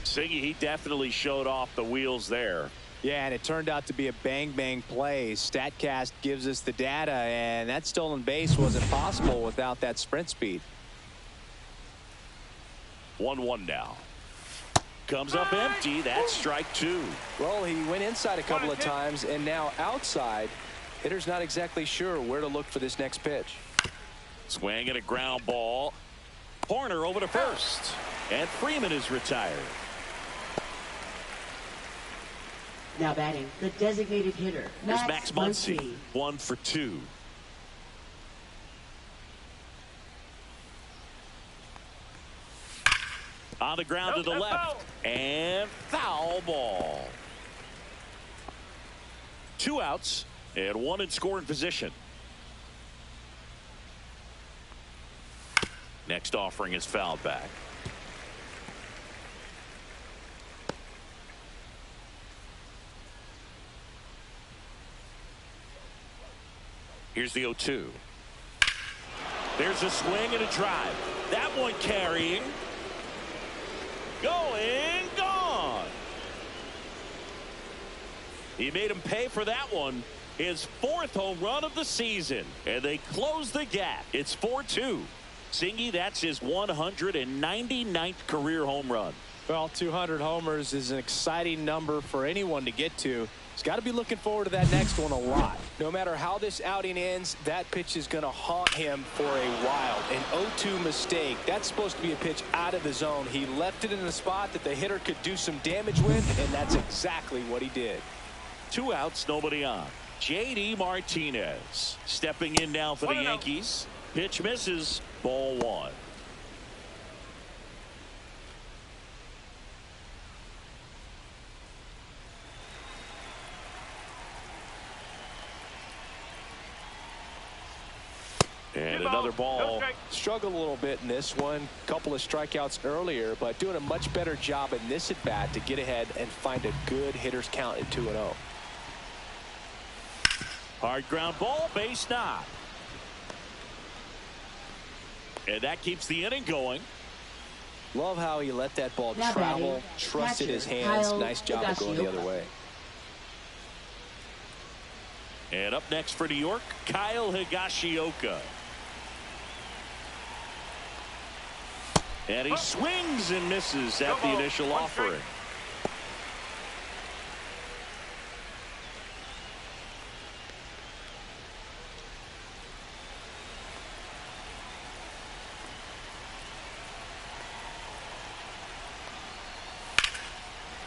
Siggy, he definitely showed off the wheels there. Yeah, and it turned out to be a bang-bang play. StatCast gives us the data, and that stolen base wasn't possible without that sprint speed. 1-1 now. Comes up empty. That's strike 2. Well, he went inside a couple of times, and now outside. Hitter's not exactly sure where to look for this next pitch. Swing and a ground ball. Horner over to first. And Freeman is retired. Now batting, the designated hitter, Here's Max Muncy. 1 for 2. On the ground to the left. And foul ball. 2 outs and 1 in scoring position. Next offering is fouled back. Here's the 0-2. There's a swing and a drive. That one carrying. Going, gone. He made him pay for that one. His 4th home run of the season. And they close the gap. It's 4-2. Singy, that's his 199th career home run. Well, 200 homers is an exciting number for anyone to get to. He's got to be looking forward to that next one a lot. No matter how this outing ends, that pitch is going to haunt him for a while. An 0-2 mistake. That's supposed to be a pitch out of the zone. He left it in the spot that the hitter could do some damage with, and that's exactly what he did. 2 outs, nobody on. J.D. Martinez stepping in now for the Yankees. Pitch misses. Ball 1. And another ball. Struggled a little bit in this one. Couple of strikeouts earlier, but doing a much better job in this at bat to get ahead and find a good hitter's count at 2-0. Hard ground ball, base knock. And that keeps the inning going. Love how he let that ball travel, trusted his hands. Nice job of going the other way. And up next for New York, Kyle Higashioka. And he swings and misses at the initial offering.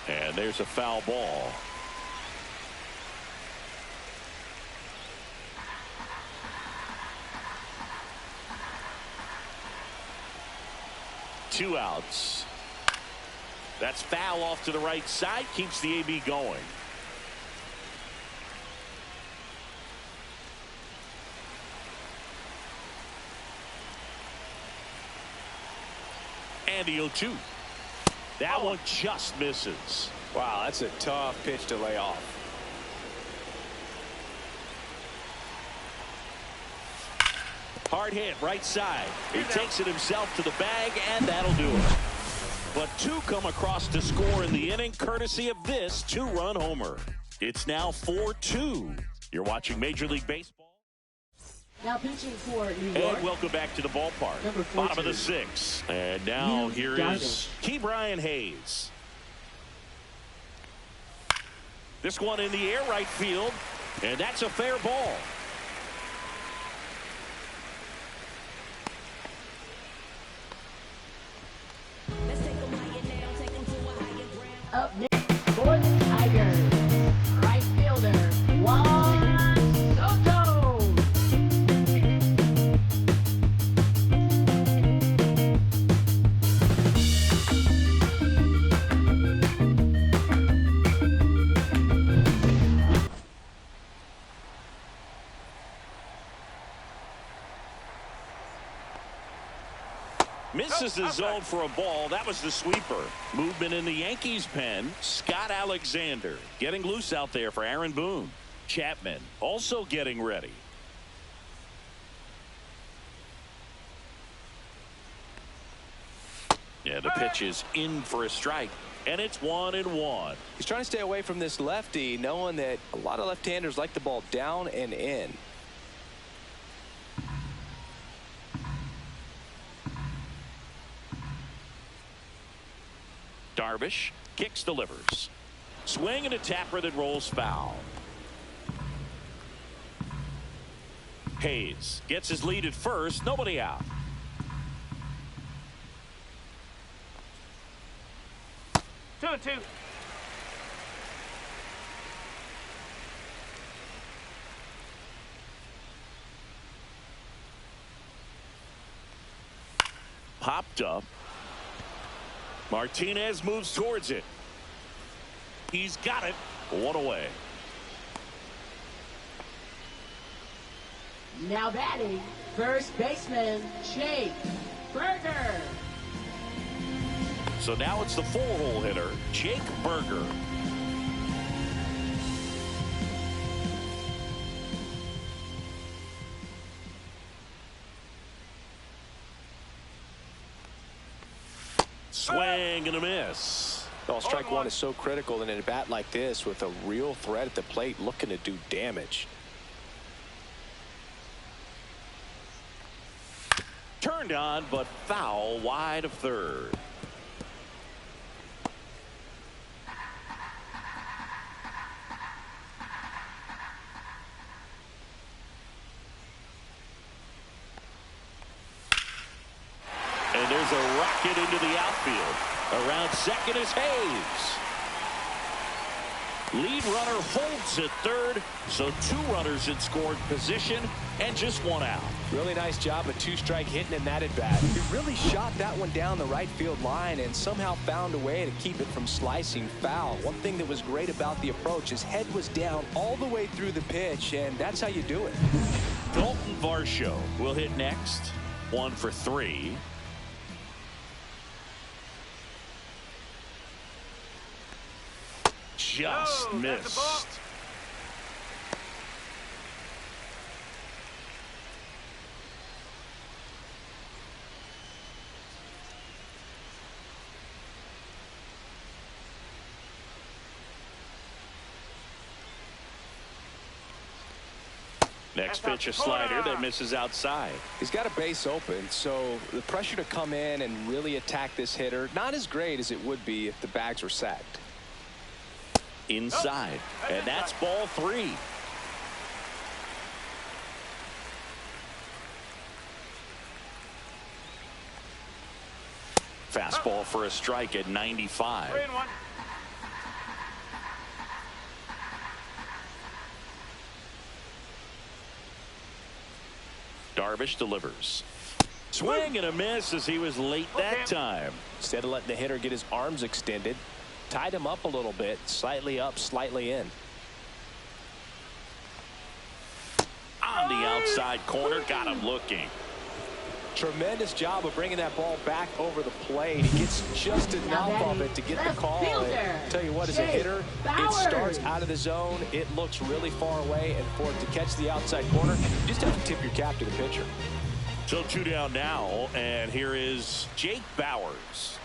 And there's a foul ball. Two outs. That's foul off to the right side. Keeps the AB going. And the 0-2. That one just misses. Wow, that's a tough pitch to lay off. Hard hit right side. He takes it himself to the bag, and that'll do it. But two come across to score in the inning, courtesy of this two-run homer. It's now 4-2. You're watching Major League Baseball. Now pitching for New York. And welcome back to the ballpark. Number 14. Bottom of the sixth. And now here is Ke'Bryan Hayes. This one in the air right field, and that's a fair ball. Up next for the Tigers, right fielder Juan Soto. Misses the zone for a ball. That was the sweeper. Movement in the Yankees pen. Scott Alexander getting loose out there for Aaron Boone. Chapman also getting ready. Yeah, the pitch is in for a strike, and it's 1-1. He's trying to stay away from this lefty, knowing that a lot of left-handers like the ball down and in. Darvish kicks, delivers. Swing and a tapper that rolls foul. Hayes gets his lead at first. Nobody out. 2-2. Popped up. Martinez moves towards it. He's got it. One away. Now batting, first baseman Jake Burger. So now it's the four-hole hitter, Jake Burger. Swing and a miss. Well, strike one is so critical in a bat like this with a real threat at the plate looking to do damage. Turned on, but foul wide of third. And there's a rocket into the outfield. Around second is Hayes. Lead runner holds at third, so two runners in scored position and just one out. Really nice job of two-strike hitting in that at bat. He really shot that one down the right field line and somehow found a way to keep it from slicing foul. One thing that was great about the approach, his head was down all the way through the pitch, and that's how you do it. Dalton Varsho will hit next. 1 for 3. Just missed. Next pitch, a slider that misses outside. He's got a base open, so the pressure to come in and really attack this hitter, not as great as it would be if the bags were sacked. Inside, and that's ball 3. Fastball for a strike at 95. 3-1. Darvish delivers. Swing and a miss as he was late that time. Instead of letting the hitter get his arms extended, tied him up a little bit, slightly up, slightly in. On the outside corner, got him looking. Tremendous job of bringing that ball back over the plate. He gets just enough of it to get the call. And tell you what, as a hitter, it starts out of the zone. It looks really far away, and for it to catch the outside corner, you just have to tip your cap to the pitcher. So 2 down now, and here is Jake Bauers.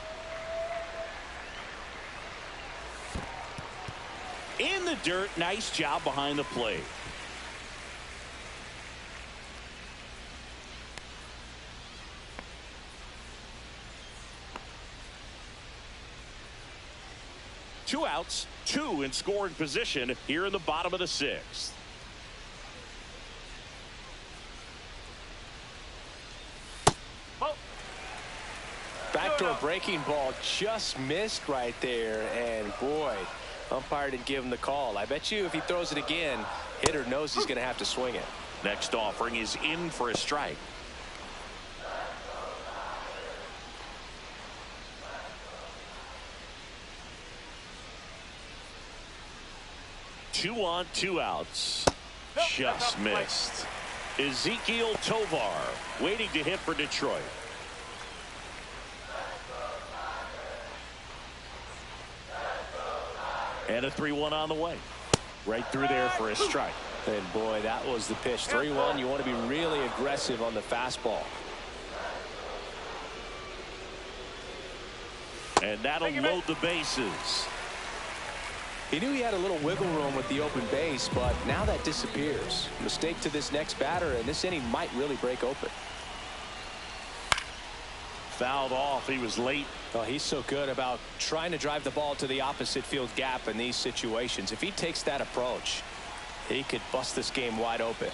In the dirt, nice job behind the plate. Two outs, 2 in scoring position here in the bottom of the 6th. Back to a breaking ball, just missed right there, and boy, umpire didn't give him the call. I bet you if he throws it again, hitter knows he's going to have to swing it. Next offering is in for a strike. Two on, 2 outs. Just missed. Ezekiel Tovar waiting to hit for Detroit. And a 3-1 on the way. Right through there for a strike. And boy, that was the pitch. 3-1. You want to be really aggressive on the fastball. And that'll load the bases. He knew he had a little wiggle room with the open base, but now that disappears. Mistake to this next batter, and this inning might really break open. Fouled off. He was late. Well, he's so good about trying to drive the ball to the opposite field gap in these situations. If he takes that approach, he could bust this game wide open.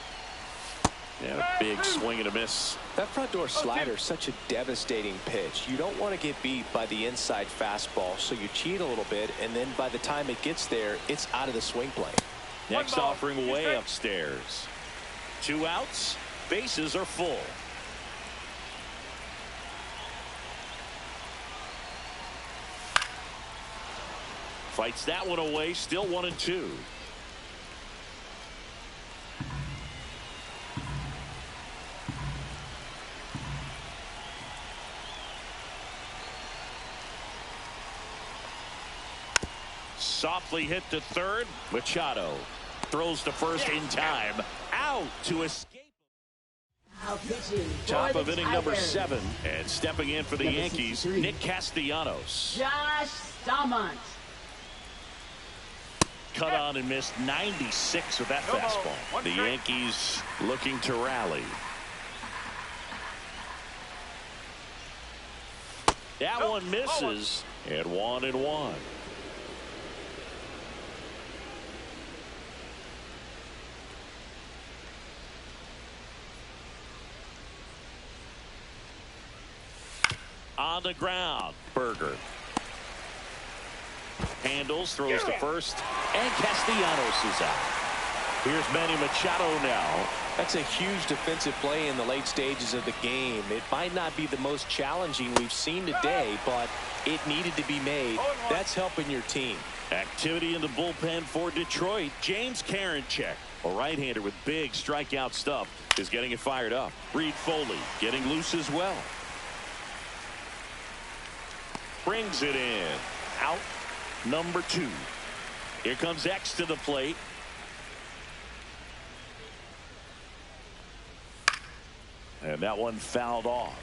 Yeah, a big swing and a miss. That front door slider is such a devastating pitch. You don't want to get beat by the inside fastball, so you cheat a little bit, and then by the time it gets there, it's out of the swing plane. Next offering way upstairs. 2 outs. Bases are full. Fights that one away. Still 1-2. Softly hit to third. Machado throws to first in time. Out to escape. Top of inning number 7. And stepping in for the Yankees, Nick Castellanos. Josh Staumont. Cut on and missed 96 with that fastball. The Yankees looking to rally. That one misses. And 1-1. On the ground, Berger handles, throws to first, and Castellanos is out. Here's Manny Machado now. That's a huge defensive play in the late stages of the game. It might not be the most challenging we've seen today, but it needed to be made. That's helping your team. Activity in the bullpen for Detroit. James Karinchak, a right-hander with big strikeout stuff, is getting it fired up. Reed Foley getting loose as well. Brings it in. Out number 2. Here comes X to the plate. And that one fouled off.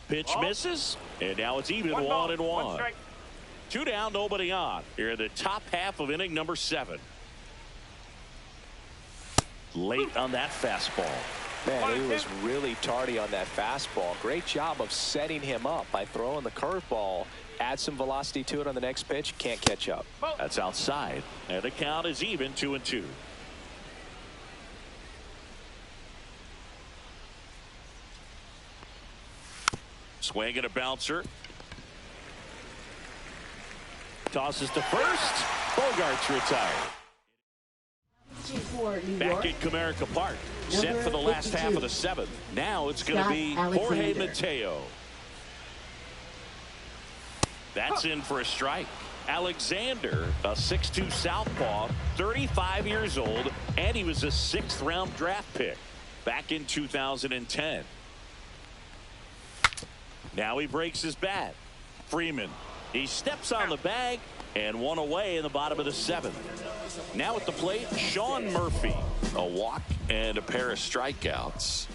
Pitch misses. And now it's even 1-1. 2 down, nobody on. Here in the top half of inning number 7. Late on that fastball. Man, he was really tardy on that fastball. Great job of setting him up by throwing the curveball. Add some velocity to it on the next pitch. Can't catch up. That's outside. And the count is even 2-2. Swing and a bouncer. Tosses to first. Bogart's retired. Back at Comerica Park. Set for the last half of the 7th. Now it's going to be Jorge Mateo. That's in for a strike. Alexander, a 6'2 southpaw, 35 years old, and he was a 6th-round draft pick back in 2010. Now he breaks his bat. Freeman, he steps on the bag, and one away in the bottom of the 7th. Now at the plate, Sean Murphy, a walk and a pair of strikeouts.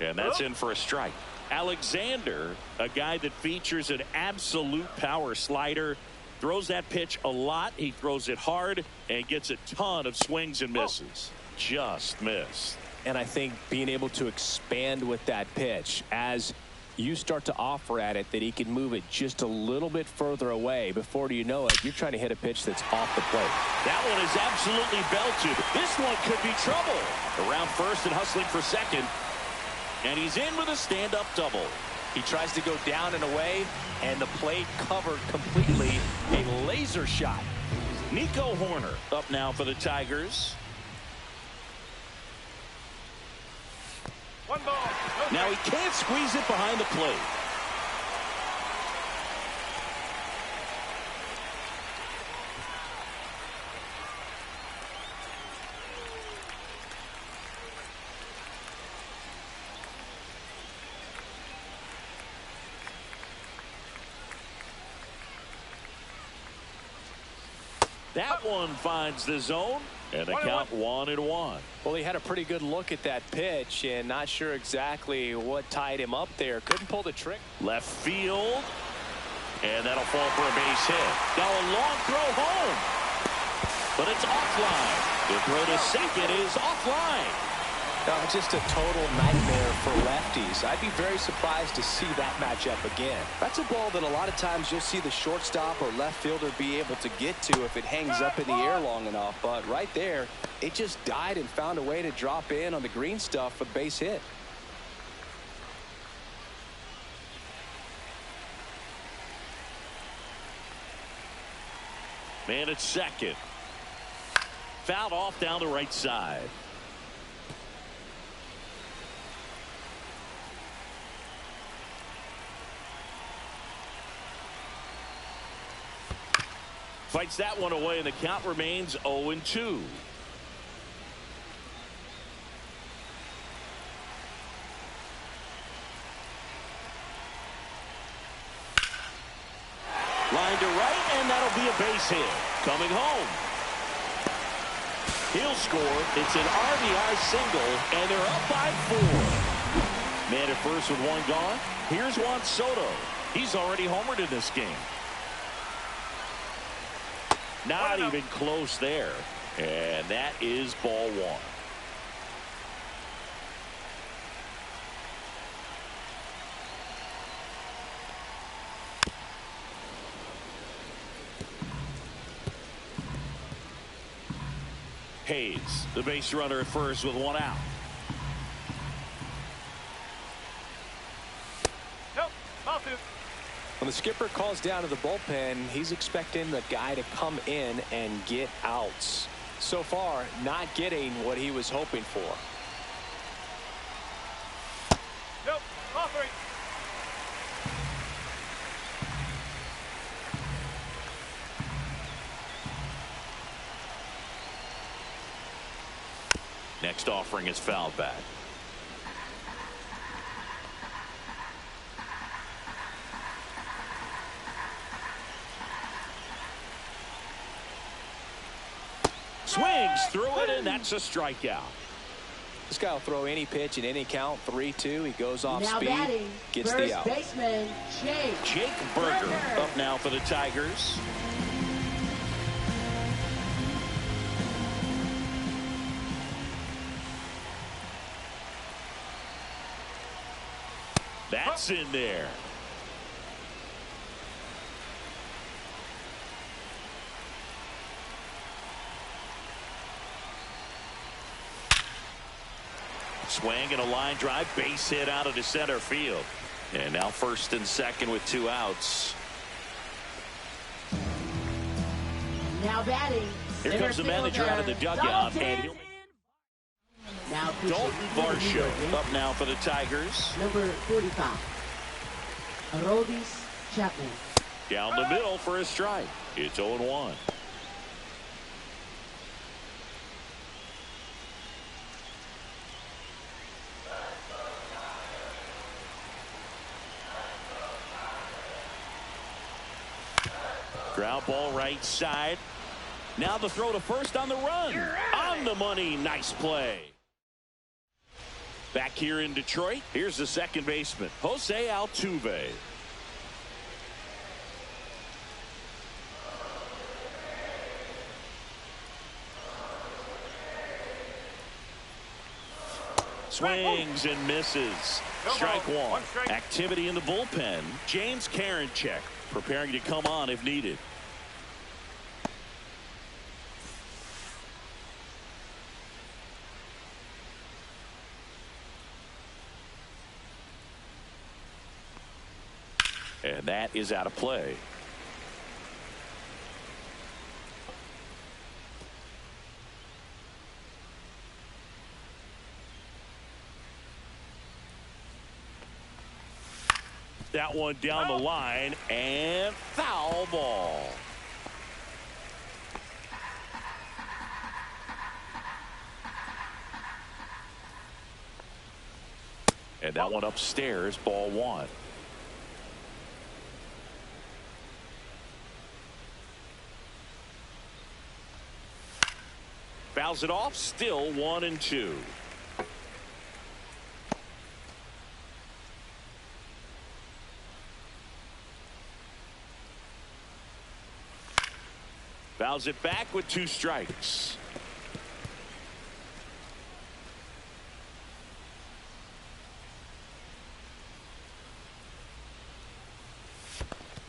And that's in for a strike. Alexander, a guy that features an absolute power slider, throws that pitch a lot. He throws it hard and gets a ton of swings and misses. Just missed. And I think being able to expand with that pitch as you start to offer at it that he can move it just a little bit further away. Before you know it, you're trying to hit a pitch that's off the plate. That one is absolutely belted. This one could be trouble. Around first and hustling for second. And he's in with a stand-up double. He tries to go down and away, and the plate covered completely. A laser shot. Nico Horner up now for the Tigers. One ball. Now he can't squeeze it behind the plate. That one finds the zone, and the count 1-1. Well, he had a pretty good look at that pitch and not sure exactly what tied him up there. Couldn't pull the trick. Left field, and that'll fall for a base hit. Now a long throw home, but it's offline. The throw to second is offline. Just a total nightmare for lefties. I'd be very surprised to see that matchup again. That's a ball that a lot of times you'll see the shortstop or left fielder be able to get to if it hangs up in the air long enough. But right there, it just died and found a way to drop in on the green stuff for the base hit. Man at second. Fouled off down the right side. Fights that one away, and the count remains 0-2. Line to right, and that'll be a base hit. Coming home. He'll score. It's an RBI single, and they're up by 4. Man at first with one gone. Here's Juan Soto. He's already homered in this game. Not even close there. And that is ball 1. Hayes, the base runner at first with one out. Nope. Ball 2. When the skipper calls down to the bullpen, he's expecting the guy to come in and get outs. So far, not getting what he was hoping for. Nope. Ball 3. Next offering is fouled back. Swings through it, and that's a strikeout. This guy will throw any pitch in any count. 3-2. He goes off Now speed, batting, gets first the out. baseman, Jake Berger up now for the Tigers. That's in there. Swing and a line drive, base hit out of the center field. And now first and second with 2 outs. Now batting. Here comes the manager out of the dugout. And he'll now Dalton Varsho up now for the Tigers. Number 45. Arodys Chapman. Down the middle for a strike. It's 0-1. Ground ball right side. Now the throw to first on the run. On the money. Nice play. Back here in Detroit, here's the second baseman, Jose Altuve. Swings and misses. Strike one. Activity in the bullpen. James Karinchak preparing to come on if needed. And that is out of play. That one down the line and foul ball. And that one upstairs, ball one. Fouls it off, still 1-2. Fouls it back with 2 strikes.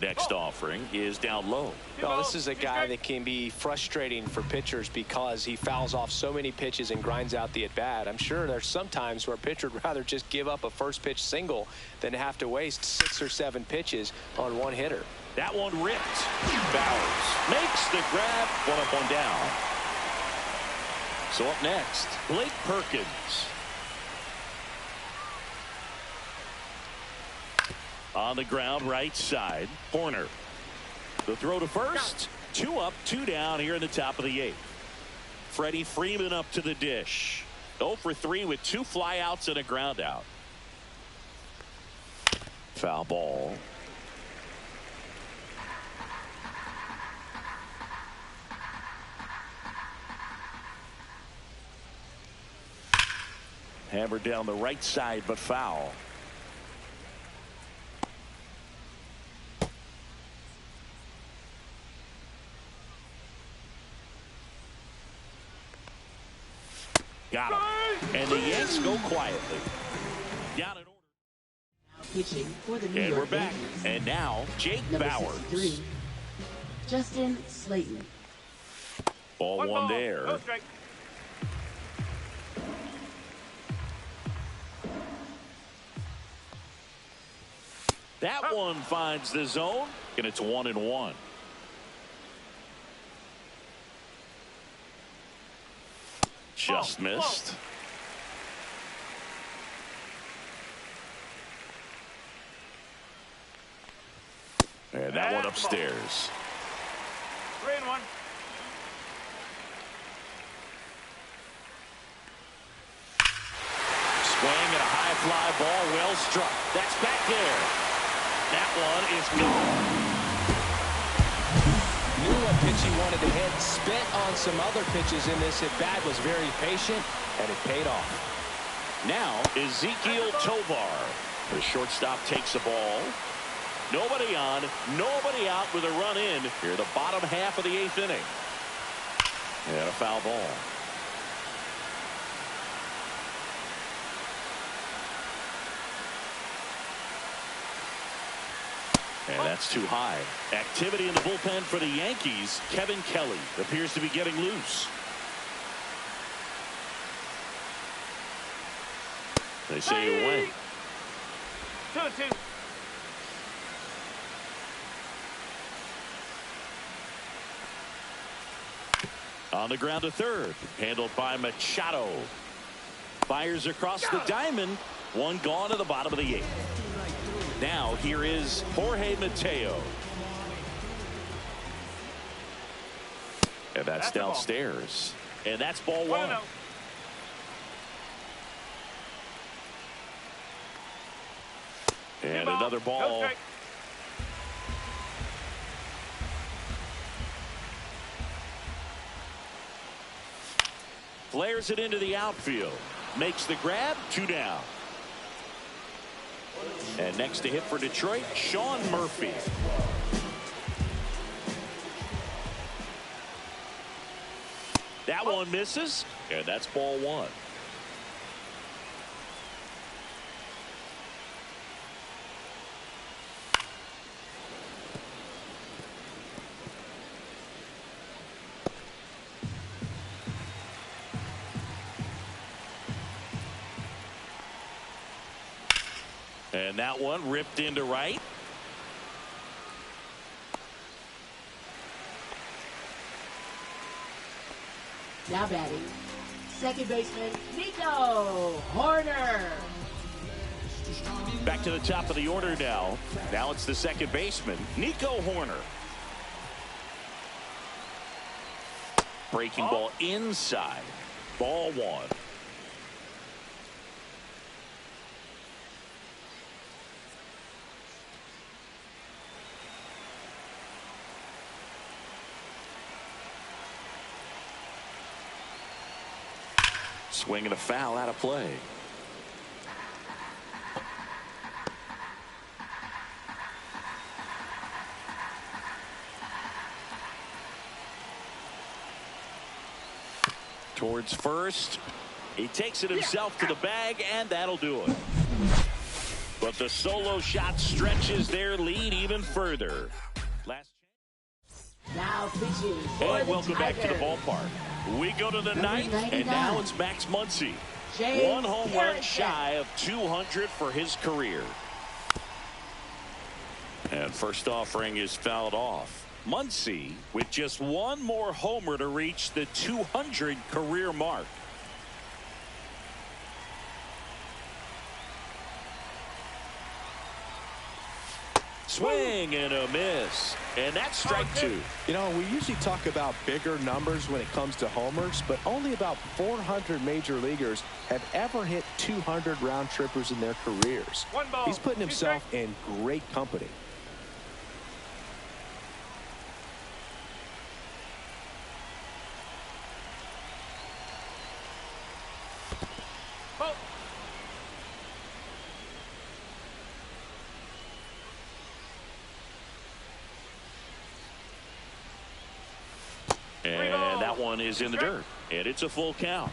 Next offering is down low. Well, this is a guy that can be frustrating for pitchers because he fouls off so many pitches and grinds out the at-bat. I'm sure there's some times where a pitcher would rather just give up a first pitch single than have to waste 6 or 7 pitches on one hitter. That one ripped. Bowers makes the grab. 1 up, 1 down. So up next, Blake Perkins. On the ground, right side. Horner. The throw to first. 2 up, 2 down here in the top of the 8th. Freddie Freeman up to the dish. 0 for 3 with 2 flyouts and a ground out. Foul ball. Hammered down the right side, but foul. Got him. And the Yanks go quietly. Down in order. Now pitching for the New And York we're back. Yankees. And now, Jake Number Bowers. 63, Justin Slayton. Ball one there. No strike. That one finds the zone, and it's 1-1. Just missed. And that one upstairs. 3-1. Swing and a high fly ball, well struck. That's back there. That one is gone. Knew what pitch he wanted to hit. Spent on some other pitches in this at bat. Was very patient, and it paid off. Now Ezekiel Tovar. The shortstop takes the ball. Nobody on, nobody out with a run in here, the bottom half of the 8th inning. And a foul ball. And that's too high. Activity in the bullpen for the Yankees. Kevin Kelly appears to be getting loose. They say he went. 2-2. On the ground to third. Handled by Machado. Fires across the diamond. One gone to the bottom of the 8th. Now here is Jorge Mateo. And that's downstairs. And that's ball one. And another ball. Flares it into the outfield. Makes the grab. 2 down. And next to hit for Detroit, Sean Murphy. That one misses. And that's ball one. And that one ripped into right. Now batting, second baseman Nico Horner. Back to the top of the order now. Now it's the second baseman, Nico Horner. Breaking ball inside. Ball one. Swing and a foul out of play. Towards first. He takes it himself to the bag, and that'll do it. But the solo shot stretches their lead even further. Last Now pitching. and welcome back to the ballpark. We go to the ninth, and now it's Max Muncy. One home run shy of 200 for his career. And first offering is fouled off. Muncy with just one more homer to reach the 200 career mark. Swing and a miss. And that's strike two. You know, we usually talk about bigger numbers when it comes to homers, but only about 400 major leaguers have ever hit 200 round trippers in their careers. He's putting himself in great company. And that one is in the dirt. And it's a full count.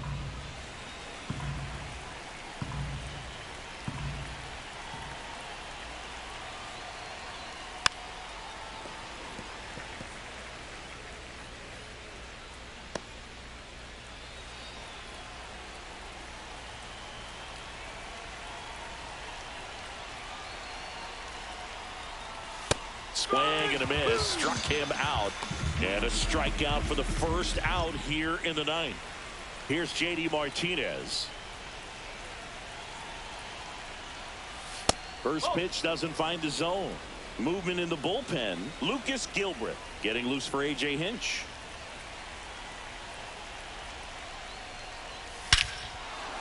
Swing and a miss. Struck him out. And a strikeout for the first out here in the ninth. Here's J.D. Martinez. First pitch doesn't find the zone. Movement in the bullpen. Lucas Gilbreth getting loose for A.J. Hinch.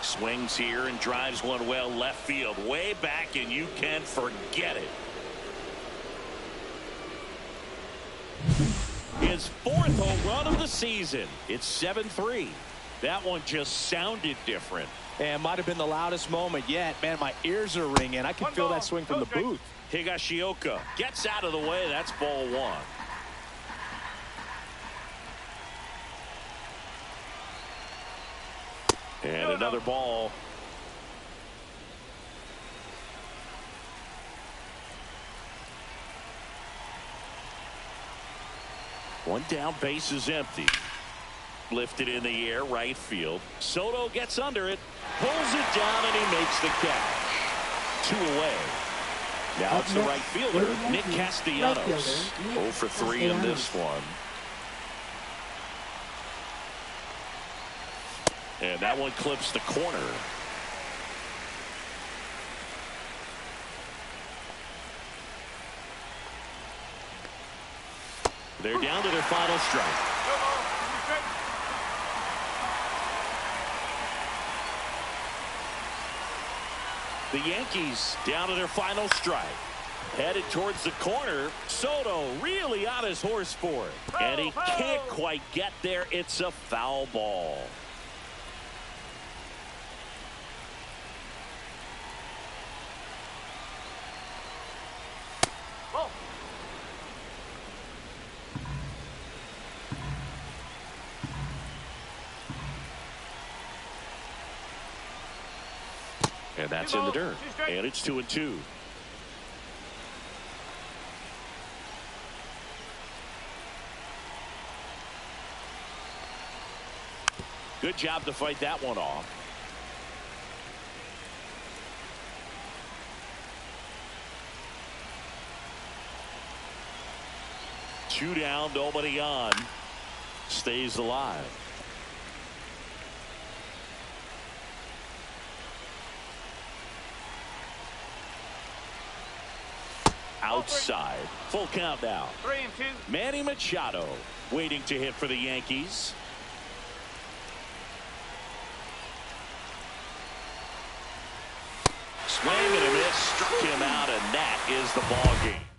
Swings here and drives one well left field. Way back, and you can forget it. His fourth home run of the season. It's 7-3. That one just sounded different. And might have been the loudest moment yet. Man, my ears are ringing. I can feel that swing from the booth. Higashioka gets out of the way. That's ball one. And another ball. One down, base is empty. Lifted in the air, right field. Soto gets under it, pulls it down, and he makes the catch. 2 away. Now it's the right fielder, Nick Castellanos. 0 for 3 in this one. And that one clips the corner. They're down to their final strike. The Yankees down to their final strike. Headed towards the corner. Soto really on his horse for it. And he can't quite get there. It's a foul ball. And that's in the dirt. And it's 2-2. Good job to fight that one off. Two down, nobody on. Stays alive. Outside. Full count now. 3-2. Manny Machado waiting to hit for the Yankees. Swing and a miss. Struck him out, and that is the ball game.